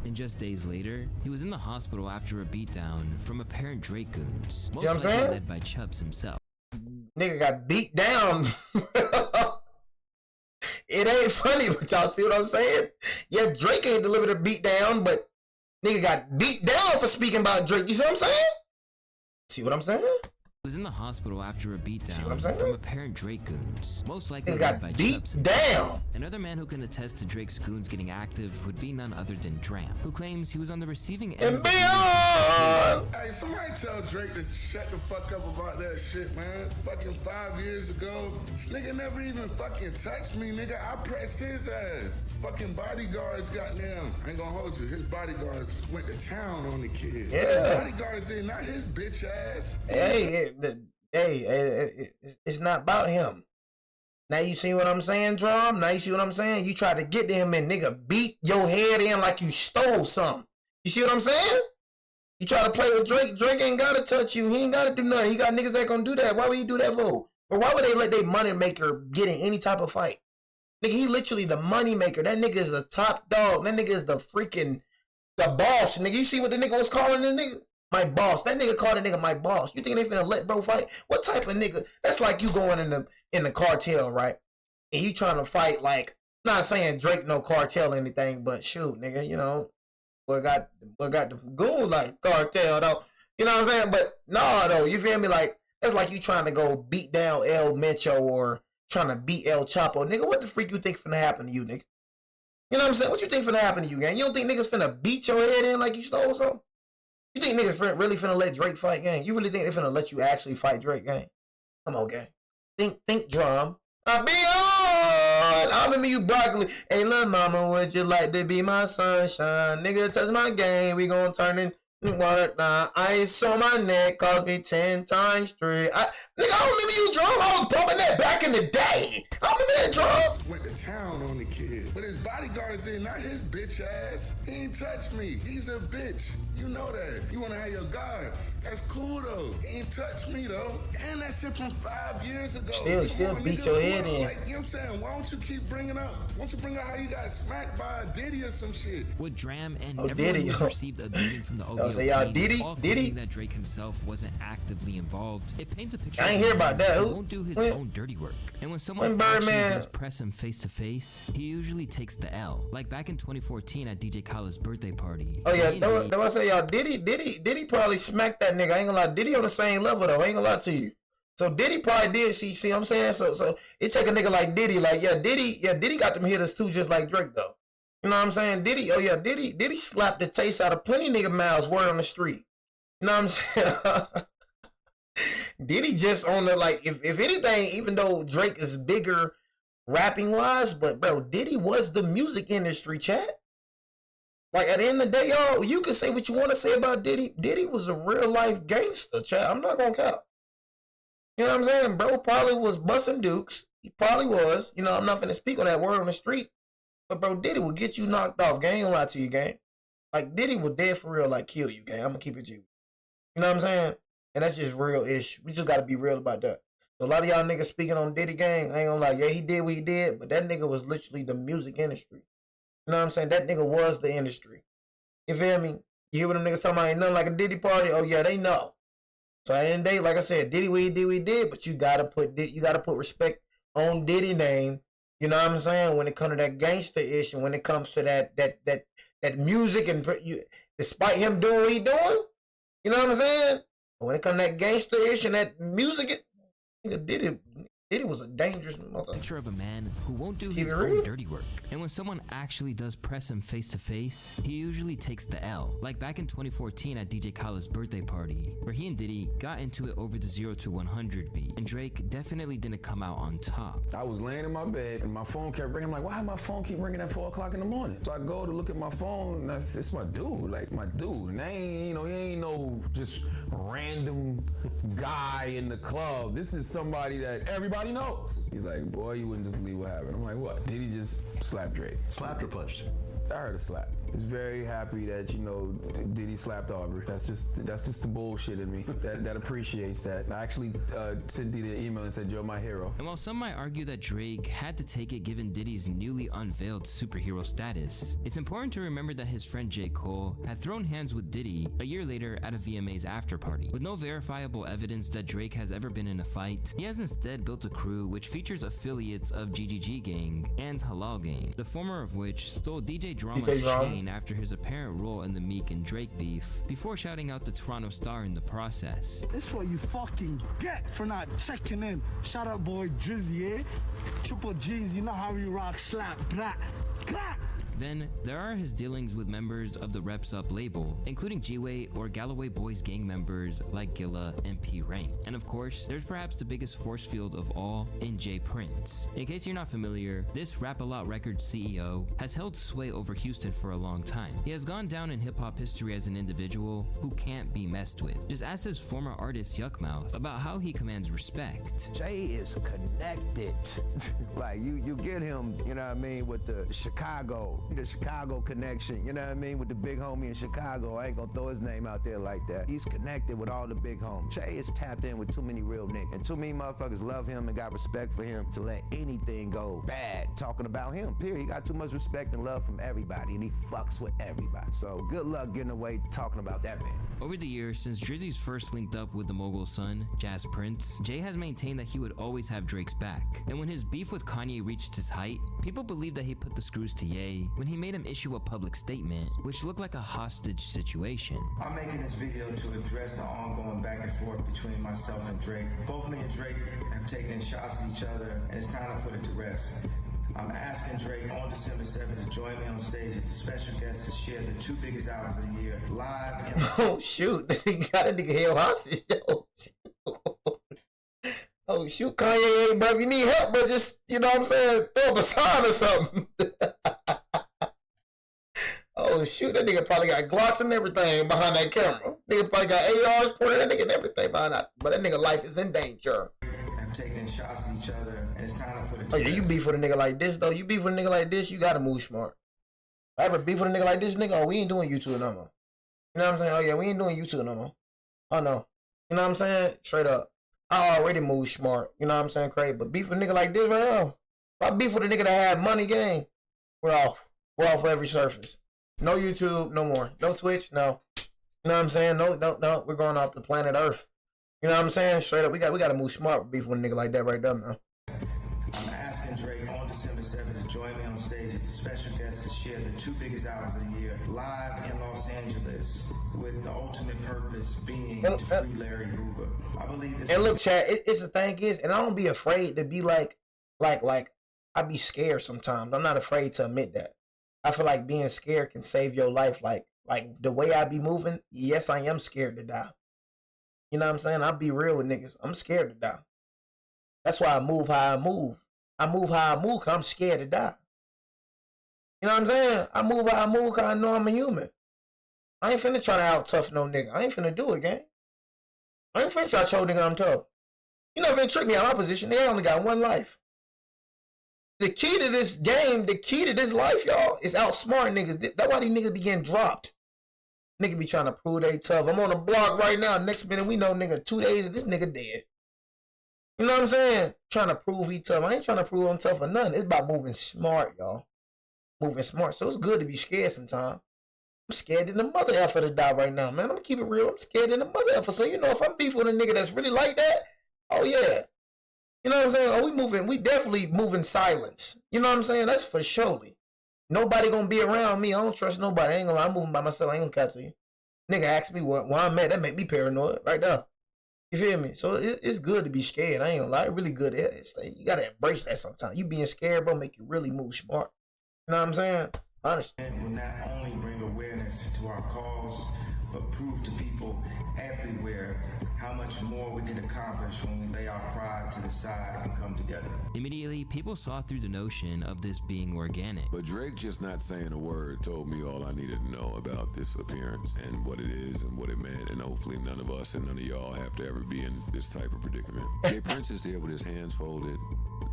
And just days later, he was in the hospital after a beatdown from apparent Drake goons, most See what I'm likely saying? led by Chubbs himself. Nigga got beat down. It ain't funny, but y'all see what I'm saying? Yeah, Drake ain't delivered a beat down, but nigga got beat down for speaking about Drake. You see what I'm saying? See what I'm saying? He was in the hospital after a what I'm beatdown saying? from apparent Drake goons, most likely He led got by beat Chubbs down. himself. Another man who can attest to Drake's goons getting active would be none other than Dram, who claims he was on the receiving end of Hey, somebody tell Drake to shut the fuck up about that shit, man. Fucking 5 years ago, this nigga never even fucking touched me, nigga. I pressed his ass. His fucking bodyguards, goddamn. I ain't gonna hold you. His bodyguards went to town on the kid. Yeah. His bodyguards in, not his bitch ass. It's not about him. Now you see what I'm saying, Drum? Now you see what I'm saying? You try to get to him and nigga beat your head in like you stole something. You see what I'm saying? You try to play with Drake. Drake ain't gotta touch you. He ain't gotta do nothing. He got niggas that gonna do that. Why would he do that for? Or why would they let their money maker get in any type of fight? Nigga, he literally the money maker. That nigga is the top dog. That nigga is the boss, nigga. You see what the nigga was calling the nigga? My boss. That nigga called the nigga my boss. You think they finna let bro fight? What type of nigga? That's like you going in the cartel, right? And you trying to fight like, not saying Drake no cartel or anything, but shoot, nigga, you know, what got the goon like cartel though. You know what I'm saying? But no though, you feel me? Like, that's like you trying to go beat down El Mencho or trying to beat El Chapo. Nigga, what the freak you think finna happen to you, nigga? You know what I'm saying? What you think finna happen to you, gang? You don't think niggas finna beat your head in like you stole something? You think niggas really finna let Drake fight, gang? You really think they finna let you actually fight Drake, gang? Come on, gang. Think drum. I be on. I remember you broccoli. Hey, little mama, would you like to be my sunshine? Nigga, touch my game. We gon' turn in water down. Ice on my neck cost me 10 times 3. Nigga, I remember you, drum. I was bumping that back in the day. I remember that, drum. Went to town on the kid. But his bodyguards in, not his bitch ass. He ain't touched me. He's a bitch. You know that. You wanna have your guards. That's cool though. He ain't touched me though. And that shit from 5 years ago. Still Come on, beat nigga. your head in. Like, you know what I'm saying? Why don't you keep bringing up? Why don't you bring up how you got smacked by a Diddy or some shit? With Dram and Oh, everyone Diddy, who yo. received a beating from the Yo, OVO say y'all team, Diddy? all Diddy? claiming that Drake himself wasn't actively involved. It paints a picture I ain't of hear a man about that. who Who? won't do his When? own dirty work. And when someone When actually Birdman- does press him face to face, he usually takes the L. Like back in 2014 at DJ Khaled's birthday party. Oh yeah, He and that was I say y'all. Diddy probably smacked that nigga. I ain't gonna lie. Diddy on the same level though. I ain't gonna lie to you. So Diddy probably did. See what I'm saying? So it take a nigga like Diddy. Like Diddy got them hitters too, just like Drake though. You know what I'm saying? Diddy slapped the taste out of plenty nigga mouths. Word on the street. You know what I'm saying? Diddy just on the like. If anything, even though Drake is bigger rapping wise, but bro, Diddy was the music industry, chat. Like at the end of the day, y'all, you can say what you want to say about Diddy. Diddy was a real life gangster, chat. I'm not gonna count. You know what I'm saying? Bro probably was busting dukes. He probably was. You know, I'm not finna speak on that word on the street. But bro, Diddy will get you knocked off. Gang, ain't gonna lie to you, gang. Like Diddy would dead for real, like kill you, gang. I'm gonna keep it you. You know what I'm saying? And that's just real ish. We just gotta be real about that. So a lot of y'all niggas speaking on Diddy, gang, I ain't gonna lie. Yeah, he did what he did, but that nigga was literally the music industry. You know what I'm saying? That nigga was the industry. You feel me? You hear what them niggas talking about? Ain't nothing like a Diddy party. Oh yeah, they know. So at the end of the day, like I said, Diddy what he did, but you gotta put respect on Diddy name. You know what I'm saying? When it comes to that gangster issue, when it comes to that music and despite him doing what he doing. You know what I'm saying? But when it come to that gangster-ish and that music, nigga Diddy was a dangerous mother. Picture of a man who won't do his own dirty work. And when someone actually does press him face to face, he usually takes the L. Like back in 2014 at DJ Khaled's birthday party, where he and Diddy got into it over the 0 to 100 beat. And Drake definitely didn't come out on top. I was laying in my bed and my phone kept ringing. I'm like, why my phone keep ringing at 4 o'clock in the morning? So I go to look at my phone and it's my dude, like my dude. And he ain't no just random guy in the club. This is somebody that everybody knows. He's like, boy, you wouldn't just believe what happened. I'm like, what? Did he just slap Drake? Slapped or punched? I heard a slap. He's very happy that, Diddy slapped Aubrey. That's just the bullshit in me that appreciates that. I actually sent Diddy an email and said, you're my hero. And while some might argue that Drake had to take it given Diddy's newly unveiled superhero status, it's important to remember that his friend J. Cole had thrown hands with Diddy a year later at a VMA's after party. With no verifiable evidence that Drake has ever been in a fight, he has instead built a crew which features affiliates of GGG Gang and Halal Gang, the former of which stole DJ Drama's chain after his apparent role in the Meek and Drake beef, before shouting out the Toronto Star in the process. This what you fucking get for not checking in. Shout out boy Drizzy, eh? Triple G's, you know how we rock, slap, blah, blah. Then, there are his dealings with members of the Reps Up label, including G-Way or Galloway Boys gang members like Gilla and P. Rank. And of course, there's perhaps the biggest force field of all in J. Prince. In case you're not familiar, this Rap-A-Lot Records CEO has held sway over Houston for a long time. He has gone down in hip-hop history as an individual who can't be messed with. Just ask his former artist Yuckmouth about how he commands respect. Jay is connected. Like, you get him, you know what I mean, with the Chicago connection, you know what I mean, with the big homie in Chicago. I ain't gonna throw his name out there like that. He's connected with all the big homies. Jay is tapped in with too many real niggas, and too many motherfuckers love him and got respect for him to let anything go bad talking about him, period. He got too much respect and love from everybody, and he fucks with everybody. So good luck getting away talking about that man. Over the years, since Drizzy's first linked up with the mogul's son, Jazz Prince, Jay has maintained that he would always have Drake's back. And when his beef with Kanye reached its height, people believed that he put the screws to Ye when he made him issue a public statement, which looked like a hostage situation. I'm making this video to address the ongoing back and forth between myself and Drake. Both me and Drake have taken shots at each other, and it's time to put it to rest. I'm asking Drake on December 7th to join me on stage as a special guest to share the 2 biggest albums of the year, live in... Oh, shoot. They got a nigga held hostage, yo. Oh, shoot, Kanye, hey, bro, if you need help, bro, just, you know what I'm saying, throw up a sign or something. Oh, shoot, that nigga probably got Glocks and everything behind that camera. Nigga probably got ARs pointed at that nigga and everything behind that. But that nigga life is in danger. Have taken shots at each other, and it's time to put it to Oh, yeah, you beef with a nigga like this, though. You beef with a nigga like this, you gotta move smart. If I ever beef with a nigga like this, nigga, oh, we ain't doing YouTube no more. You know what I'm saying? Oh, yeah, we ain't doing YouTube no more. Oh, no. You know what I'm saying? Straight up. I already move smart. You know what I'm saying? Crazy. But beef with a nigga like this right now. If I beef with a nigga that had money gang, we're off. We're off every surface. No YouTube, no more. No Twitch, no. You know what I'm saying? No. We're going off the planet Earth. You know what I'm saying? Straight up, we got to move smart with beef with a nigga like that right there, man. I'm asking Drake on December 7th to join me on stage as a special guest to share the 2 biggest albums of the year, live in Los Angeles, with the ultimate purpose being to free Larry Hoover. I believe this. And look, Chad, it's the thing is, and I don't be afraid to be like I be scared sometimes. I'm not afraid to admit that. I feel like being scared can save your life. Like the way I be moving, yes, I am scared to die. You know what I'm saying? I'll be real with niggas. I'm scared to die. That's why I move how I move. I move how I move because I'm scared to die. You know what I'm saying? I move how I move because I know I'm a human. I ain't finna try to out tough no nigga. I ain't finna do it, gang. I ain't finna try to show nigga I'm tough. You not finna trick me out of my position. They only got one life. The key to this game, the key to this life, y'all, is outsmart niggas. That's why these niggas be getting dropped. Nigga be trying to prove they tough. I'm on the block right now. Next minute, we know, nigga, 2 days, this nigga dead. You know what I'm saying? Trying to prove he tough. I ain't trying to prove I'm tough or nothing. It's about moving smart, y'all. Moving smart. So it's good to be scared sometimes. I'm scared in the mother effer to die right now, man. I'm gonna keep it real. I'm scared in the mother effer. So, you know, if I'm beef with a nigga that's really like that, oh, yeah. You know what I'm saying? Oh, we definitely move in silence. You know what I'm saying? That's for surely. Nobody gonna be around me. I don't trust nobody. I ain't gonna lie. I'm moving by myself. I ain't gonna catch you. Nigga ask me where I'm at. That make me paranoid right there. You feel me? So it's good to be scared. I ain't gonna lie. It's really good. You gotta embrace that sometimes. You being scared, bro, make you really move smart. You know what I'm saying? Honestly. It will not only bring awareness to our cause, but prove to people everywhere how much more we can accomplish when we lay our pride to the side and come together. Immediately, people saw through the notion of this being organic. But Drake just not saying a word told me all I needed to know about this appearance and what it is and what it meant, and hopefully none of us and none of y'all have to ever be in this type of predicament. Jay Prince is there with his hands folded,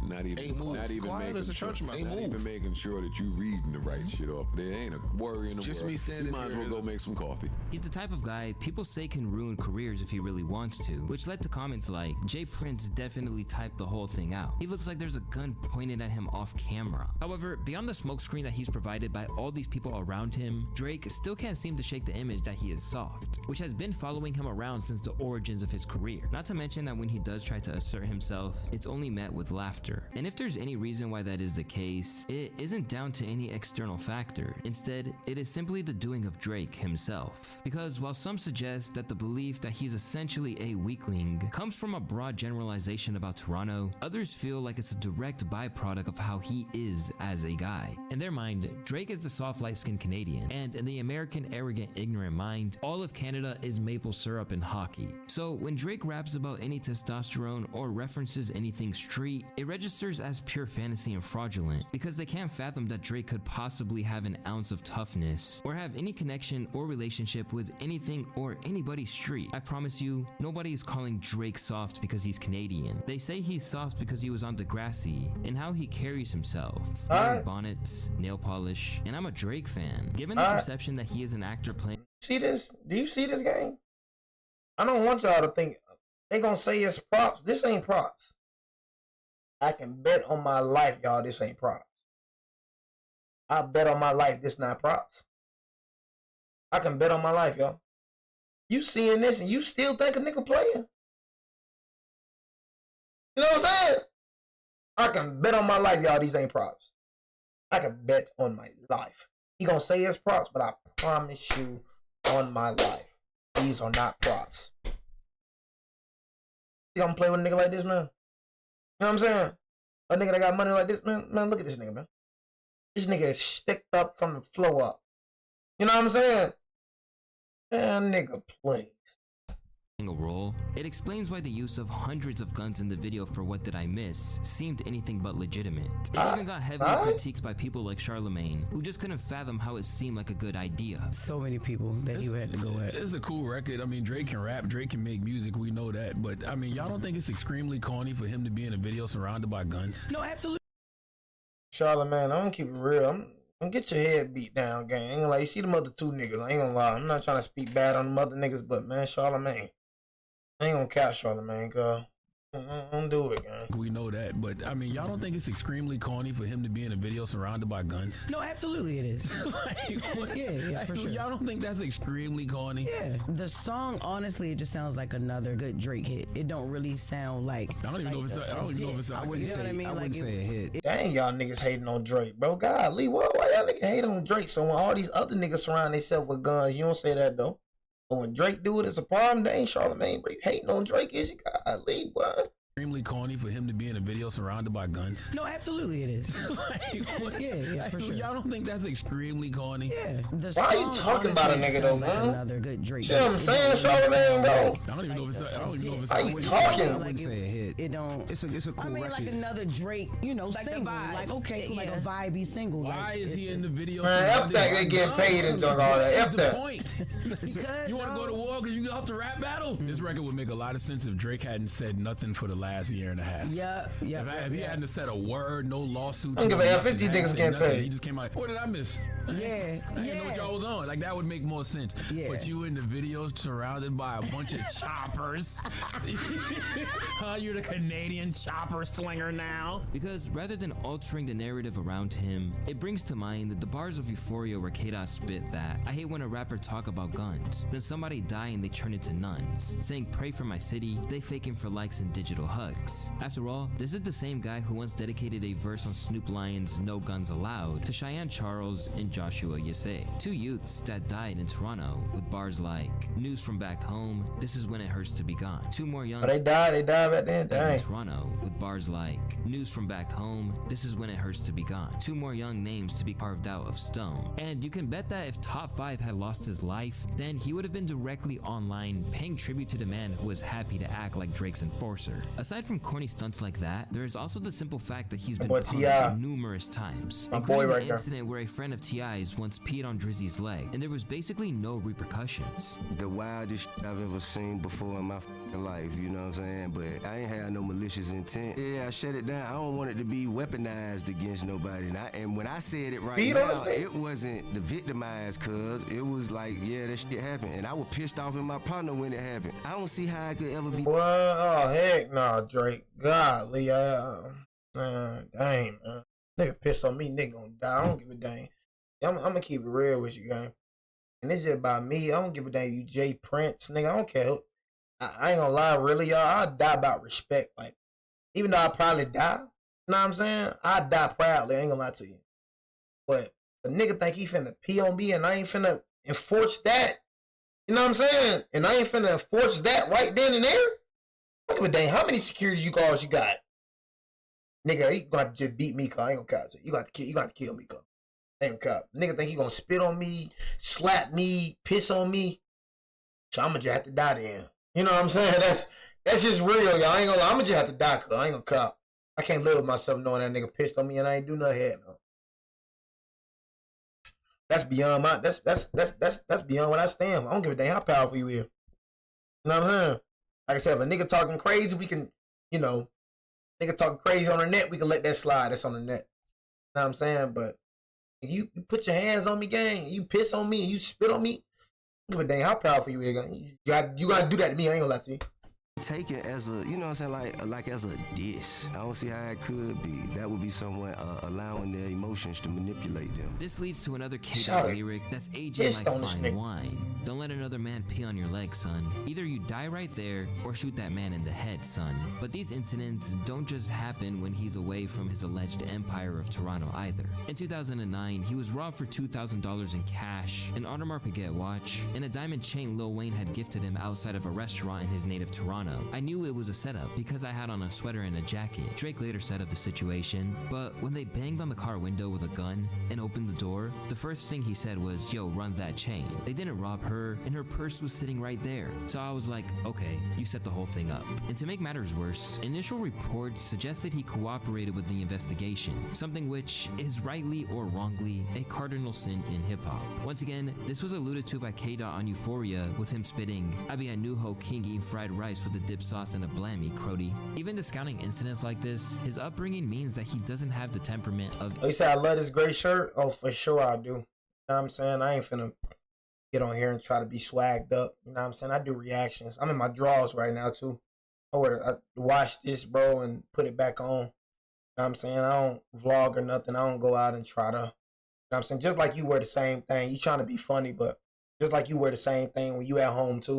not even making sure that you reading the right shit off. There ain't a worry in the Just world. me standing You might as well go make some coffee. He's the type of guy people say can ruin careers if he really wants to, which led to comments like, Jay Prince definitely typed the whole thing out. He looks like there's a gun pointed at him off camera. However, beyond the smokescreen that he's provided by all these people around him, Drake still can't seem to shake the image that he is soft, which has been following him around since the origins of his career. Not to mention that when he does try to assert himself, it's only met with laughter. And if there's any reason why that is the case, it isn't down to any external factor. Instead, it is simply the doing of Drake himself. Because while some suggest that the belief that he's essentially a weakling comes from a broad generalization about Toronto, others feel like it's a direct byproduct of how he is as a guy. In their mind, Drake is the soft light-skinned Canadian, and in the American arrogant ignorant mind, all of Canada is maple syrup and hockey. So when Drake raps about any testosterone or references anything street, it registers as pure fantasy and fraudulent because they can't fathom that Drake could possibly have an ounce of toughness or have any connection or relationship with anything or anybody street. I promise you, nobody is calling Drake soft because he's Canadian. They say he's soft because he was on Degrassi and how he carries himself. Wearing bonnets, nail polish, and I'm a Drake fan. Given the perception that he is an actor playing. See this? Do you see this game? I don't want y'all to think they gonna say it's props. This ain't props. I can bet on my life, y'all, this ain't props. I bet on my life this not props. I can bet on my life, y'all. You seeing this and you still think a nigga playing? You know what I'm saying? I can bet on my life, y'all, these ain't props. I can bet on my life. He gonna say it's props, but I promise you on my life, these are not props. You gonna play with a nigga like this, man? You know what I'm saying? A nigga that got money like this, man, look at this nigga, man. This nigga is sticked up from the flow up. You know what I'm saying? Man, nigga, please. A role, it explains why the use of hundreds of guns in the video for What Did I Miss seemed anything but legitimate. It even got heavily critiqued by people like Charlemagne, who just couldn't fathom how it seemed like a good idea. So many people that you had to go at. It's a cool record. I mean, Drake can rap, Drake can make music, we know that. But I mean, y'all don't think it's extremely corny for him to be in a video surrounded by guns? No, absolutely. Charlemagne, I'm gonna keep it real. I'm gonna get your head beat down, gang. I ain't gonna lie. You see them other two niggas. I ain't gonna lie. I'm not trying to speak bad on them other niggas, but man, Charlemagne. I ain't gonna catch Charlemagne, girl. Don't do it, gang. We know that, but I mean, y'all don't think it's extremely corny for him to be in a video surrounded by guns? No, absolutely it is. Yeah, for sure. Y'all don't think that's extremely corny? Yeah. The song, honestly, it just sounds like another good Drake hit. It don't really sound like. I don't even know if it's. I don't even know if it's. I wouldn't say a hit. Dang, y'all niggas hating on Drake, bro. Golly, why y'all niggas hate on Drake? So when all these other niggas surround themselves with guns, you don't say that though. But when Drake do it, it's a problem. They ain't Charlemagne, bro. You hating on Drake, is you? Golly, boy. Extremely corny for him to be in a video surrounded by guns? No, absolutely it is. Yeah, for sure. Y'all don't think that's extremely corny? Yeah. Why are you talking about a nigga though, man? Another good Drake. See what I'm saying, Charlemagne, bro? I don't even know if it's. I don't even know if it's. Why you talking? I wouldn't say a hit. It don't. It's a cool record. Like another Drake, like single. Like okay, like a vibey single. Why is he in the video? Man, F that. They getting paid and junk all that. F that. You want to go to war because you get off the rap battle? This record would make a lot of sense if Drake hadn't said nothing for the last year and a half. Yeah. If he hadn't said a word, no lawsuit. I don't give a F. 50 niggas getting paid. He just came out. What did I miss? I didn't know what y'all was on. Like, that would make more sense. Yeah. But you in the video surrounded by a bunch of choppers. Huh? You're the Canadian chopper slinger now. Because rather than altering the narrative around him, it brings to mind the bars of Euphoria where K-Dot spit that I hate when a rapper talk about guns, then somebody die and they turn into nuns, saying pray for my city, they faking for likes and digital hugs. After all, this is the same guy who once dedicated a verse on Snoop Lions' No Guns Allowed to Cheyenne Charles and Joshua Yasay, two youths that died in Toronto, with bars like news from back home, this is when it hurts to be gone. Two more young they died back then, in Toronto, with bars like news from back home, this is when it hurts to be gone. Two more young names to be carved out of stone. And you can bet that if Top 5 had lost his life, then he would have been directly online paying tribute to the man who was happy to act like Drake's enforcer. Aside from corny stunts like that, there is also the simple fact that he's been punked numerous times, including the incident where a friend of T.I.'s once peed on Drizzy's leg, and there was basically no repercussions. The wildest shit I've ever seen before in my life, you know what I'm saying? But I ain't had no malicious intent. Yeah, I shut it down. I don't want it to be weaponized against nobody. And when I said it right now, it wasn't the victimized, cuz it was like, yeah, that shit happened. And I was pissed off in my partner when it happened. I don't see how I could ever be. Oh, heck nah, Drake. Godly, dang, man. Nigga piss on me, nigga gonna die. I don't give a dang. I'm gonna keep it real with you, gang. And this is about me. I don't give a damn you Jay Prince, nigga. I don't care. I ain't gonna lie, really, y'all. I'll die about respect. Like, even though I probably die, you know what I'm saying? I die proudly. I ain't gonna lie to you. But a nigga think he finna pee on me and I ain't finna enforce that. You know what I'm saying? And I ain't finna enforce that right then and there. I don't give a damn how many security guards you got. Nigga, you gonna have to just beat me, cause I ain't gonna count. You got to kill me, cause I ain't gonna count. Nigga think he gonna spit on me, slap me, piss on me. So I'ma just have to die then. You know what I'm saying? That's just real, y'all. I ain't gonna lie. I'ma just have to die, cause I ain't gonna count. I can't live with myself knowing that nigga pissed on me and I ain't do nothing yet. No. That's beyond my. That's beyond what I stand for. I don't give a damn how powerful you is. You know what I'm saying? Like I said, if a nigga talking crazy, we can, you know, nigga talking crazy on the net, we can let that slide. That's on the net. You know what I'm saying? But if you put your hands on me, gang, you piss on me and you spit on me, I don't give a damn how powerful you is, gang. You gotta do that to me. I ain't gonna lie to you. Take it as a, you know what I'm saying, like as a diss. I don't see how it could be. That would be someone allowing their emotions to manipulate them. This leads to another K-Dot lyric that's aging like fine wine. Don't let another man pee on your leg, son. Either you die right there or shoot that man in the head, son. But these incidents don't just happen when he's away from his alleged empire of Toronto either. In 2009, he was robbed for $2,000 in cash, an Audemars Piguet watch, and a diamond chain Lil Wayne had gifted him outside of a restaurant in his native Toronto. I knew it was a setup because I had on a sweater and a jacket. Drake later said of the situation, but when they banged on the car window with a gun and opened the door, the first thing he said was, yo, run that chain. They didn't rob her, and her purse was sitting right there. So I was like, okay, you set the whole thing up. And to make matters worse, initial reports suggested he cooperated with the investigation, something which is rightly or wrongly a cardinal sin in hip-hop. Once again, this was alluded to by K-Dot on Euphoria with him spitting, I be a new ho king eating fried rice with a dip sauce and a blammy, Crody. Even discounting incidents like this, his upbringing means that he doesn't have the temperament of— Oh, you say I love this gray shirt? Oh, for sure I do. You know what I'm saying? I ain't finna get on here and try to be swagged up. You know what I'm saying? I do reactions. I'm in my drawers right now, too. I wash this, bro, and put it back on. You know what I'm saying? I don't vlog or nothing. I don't go out and try to— You know what I'm saying? Just like you wear the same thing. You trying to be funny, but just like you wear the same thing when you at home, too.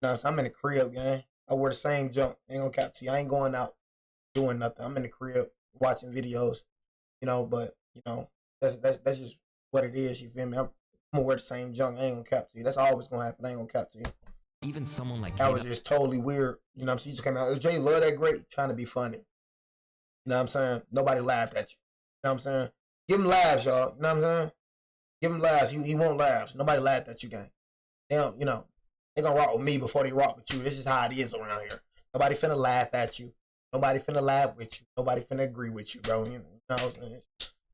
You know what I'm saying? I'm in the crib, gang. I wear the same junk. Ain't gonna catch you. I ain't going out doing nothing. I'm in the crib watching videos, you know. But you know, that's just what it is. You feel me? I'm gonna wear the same junk. I ain't gonna cap to you. That's always gonna happen. I ain't gonna cap to you. Even someone like that was just totally weird. You know what I'm saying? You just came out. Jay, love that great, trying to be funny. You know what I'm saying? Nobody laughed at you. You know what I'm saying? Give him laughs, y'all. You know what I'm saying? Give him laughs. He won't laugh. Nobody laughed at you, gang. They don't, you know. They gonna rock with me before they rock with you. This is how it is around here. Nobody finna laugh at you. Nobody finna laugh with you. Nobody finna agree with you, bro. You know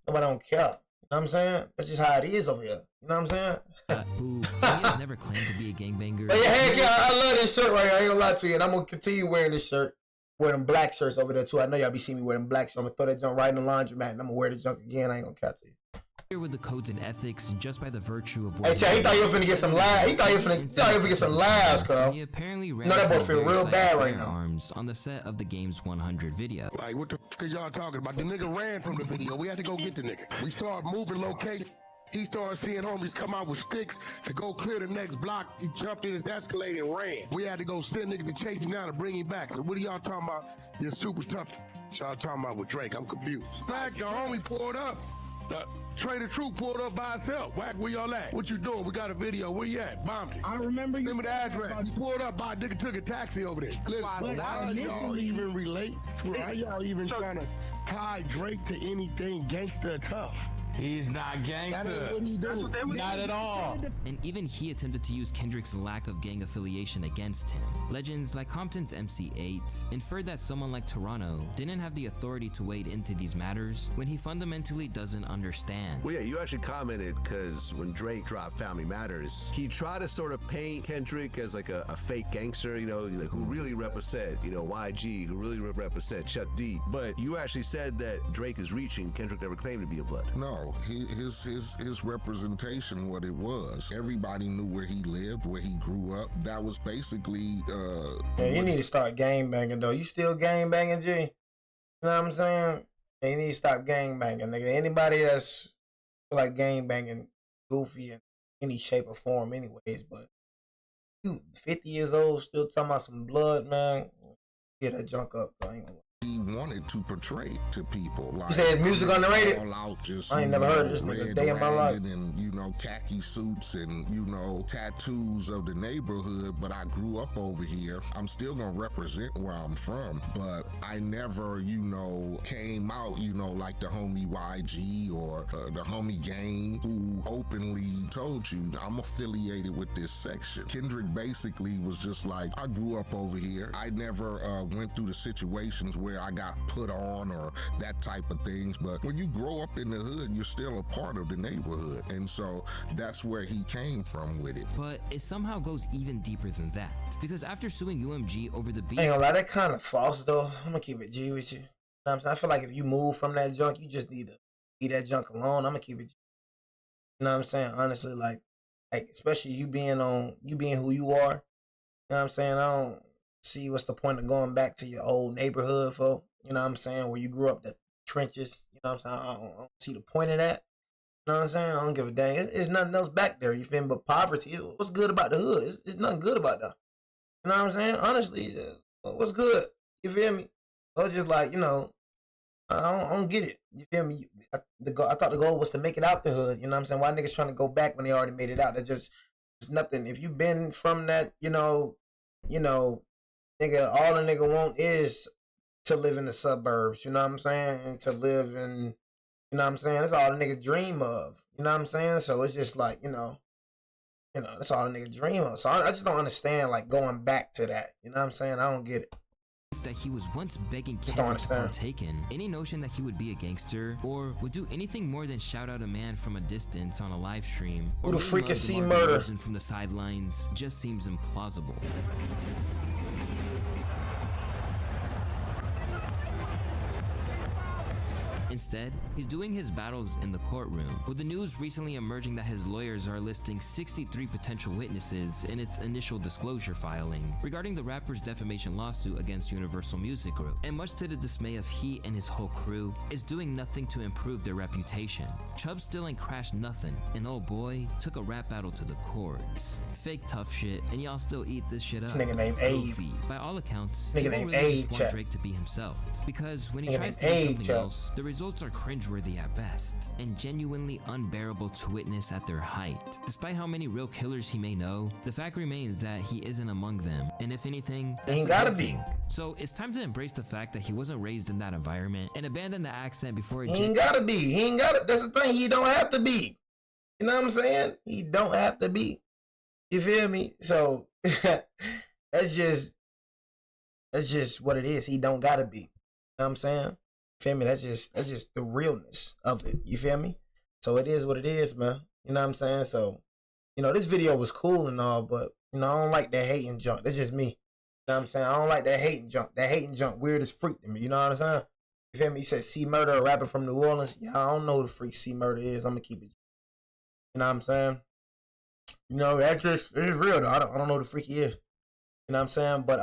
nobody don't care. You know what I'm saying? That's just how it is over here. You know what I'm saying? Who has never claimed to be a gangbanger. But yeah, heck yeah, I love this shirt right here. I ain't gonna lie to you. And I'm gonna continue wearing this shirt. Wear them black shirts over there too. I know y'all be seeing me wear them black shirts. I'm gonna throw that junk right in the laundromat and I'm gonna wear the junk again. I ain't gonna catch it. with the codes and ethics just by the virtue of Hey, what Chad, he thought you were finna get some laughs. He thought you were finna get some laughs, cuz. He apparently ran No, that boy from feel a very real site bad of right now. firearms on the set of the game's 100 video. Like, what the fuck is y'all talking about? The nigga ran from the video. We had to go get the nigga. We started moving location. He started seeing homies come out with sticks to go clear the next block. He jumped in his Escalade and ran. We had to go send niggas to chase him down and bring him back. So what are y'all talking about? You're super tough. Y'all talking about with Drake. I'm confused. Fact, your homie pulled up. Trader Troop pulled up by himself. Whack, where y'all at? What you doing? We got a video. Where you at? Bombed it. I remember you. Remember the address. He pulled up by a nigga, took a taxi over there. Listen, how y'all even relate? How y'all even trying to tie Drake to anything gangster tough? He's not gangster. That ain't what he do. Not at all. And even he attempted to use Kendrick's lack of gang affiliation against him. Legends like Compton's MC8 inferred that someone like Toronto didn't have the authority to wade into these matters when he fundamentally doesn't understand. Well, yeah, you actually commented because when Drake dropped Family Matters, he tried to sort of paint Kendrick as like a fake gangster, you know, like who really represent, you know, YG, who really represent Chuck D. But you actually said that Drake is reaching. Kendrick never claimed to be a blood. No. His representation, what it was. Everybody knew where he lived, where he grew up. That was basically Yeah, you need to start gang banging though. You still gang banging, G? You know what I'm saying? Yeah, you need to stop gang banging, nigga. Anybody that's like gang banging goofy in any shape or form anyways, but you 50 years old still talking about some blood, man. Get that junk up, bro. I ain't gonna lie. he wanted to portray to people. Like, you say his music underrated? All out, just, I ain't never heard of this nigga a day in my life. And, you know, khaki suits and, you know, tattoos of the neighborhood, but I grew up over here. I'm still gonna represent where I'm from, but I never, you know, came out, you know, like the homie YG or the homie Game, who openly told you, I'm affiliated with this section. Kendrick basically was just like, I grew up over here. I never went through the situations where I got put on or that type of things, but when you grow up in the hood, you're still a part of the neighborhood, and so that's where he came from with it. But it somehow goes even deeper than that, because after suing UMG over the beat, I ain't gonna lie, that kind of false though. I'm gonna keep it G with you. You know what I'm saying? I feel like if you move from that junk, you just need to leave that junk alone. I'm gonna keep it G. You know what I'm saying? Honestly, like especially you being who you are. You know what I'm saying? I don't see what's the point of going back to your old neighborhood for, you know what I'm saying, where you grew up, the trenches, you know what I'm saying? I don't see the point of that. You know what I'm saying? I don't give a dang. It's nothing else back there, you feel me? But poverty, what's good about the hood? It's nothing good about that. You know what I'm saying? Honestly, what's good? You feel me? So it's just like, you know, I don't get it. You feel me? I thought the goal was to make it out the hood. You know what I'm saying? Why niggas trying to go back when they already made it out? That's just, it's nothing. If you've been from that, you know, nigga, all a nigga want is to live in the suburbs, you know what I'm saying? And to live in, you know what I'm saying? That's all a nigga dream of, you know what I'm saying? So it's just like, you know, that's all a nigga dream of. So I just don't understand, like, going back to that, you know what I'm saying? I don't get it. that he was once begging Kendrick to partake in, any notion that he would be a gangster or would do anything more than shout out a man from a distance on a live stream, Who the freak is see murder from the sidelines, just seems implausible. Instead, he's doing his battles in the courtroom, with the news recently emerging that his lawyers are listing 63 potential witnesses in its initial disclosure filing regarding the rapper's defamation lawsuit against Universal Music Group. And much to the dismay of he and his whole crew, is doing nothing to improve their reputation. Chubbs still ain't crashed nothing, and oh boy, took a rap battle to the courts. Fake tough shit, and y'all still eat this shit up. This nigga named Abe. Goofy. By all accounts, Nigga people named really Abe, just want chat. Drake to be himself, because when he Nigga tries to named be Abe, something chat. else, the results are cringeworthy at best, and genuinely unbearable to witness at their height. Despite how many real killers he may know, the fact remains that he isn't among them, and if anything, that's ain't a gotta good be. thing. So it's time to embrace the fact that he wasn't raised in that environment and abandon the accent before it He ain't gotta be. He ain't gotta. That's the thing. He don't have to be. You know what I'm saying? He don't have to be. You feel me? So that's just what it is. He don't gotta be. You know what I'm saying? Feel me? That's just the realness of it. You feel me? So it is what it is, man. You know what I'm saying? So, you know, this video was cool and all, but you know, I don't like that hating junk. That's just me. You know what I'm saying? I don't like that hating junk. That hating junk weird as freak to me. You know what I'm saying? You feel me? You said C Murder, a rapper from New Orleans. Yeah, I don't know who the freak C Murder is. I'm gonna keep it. You know what I'm saying? You know, that just it's real though. I don't know who the freak he is. You know what I'm saying? But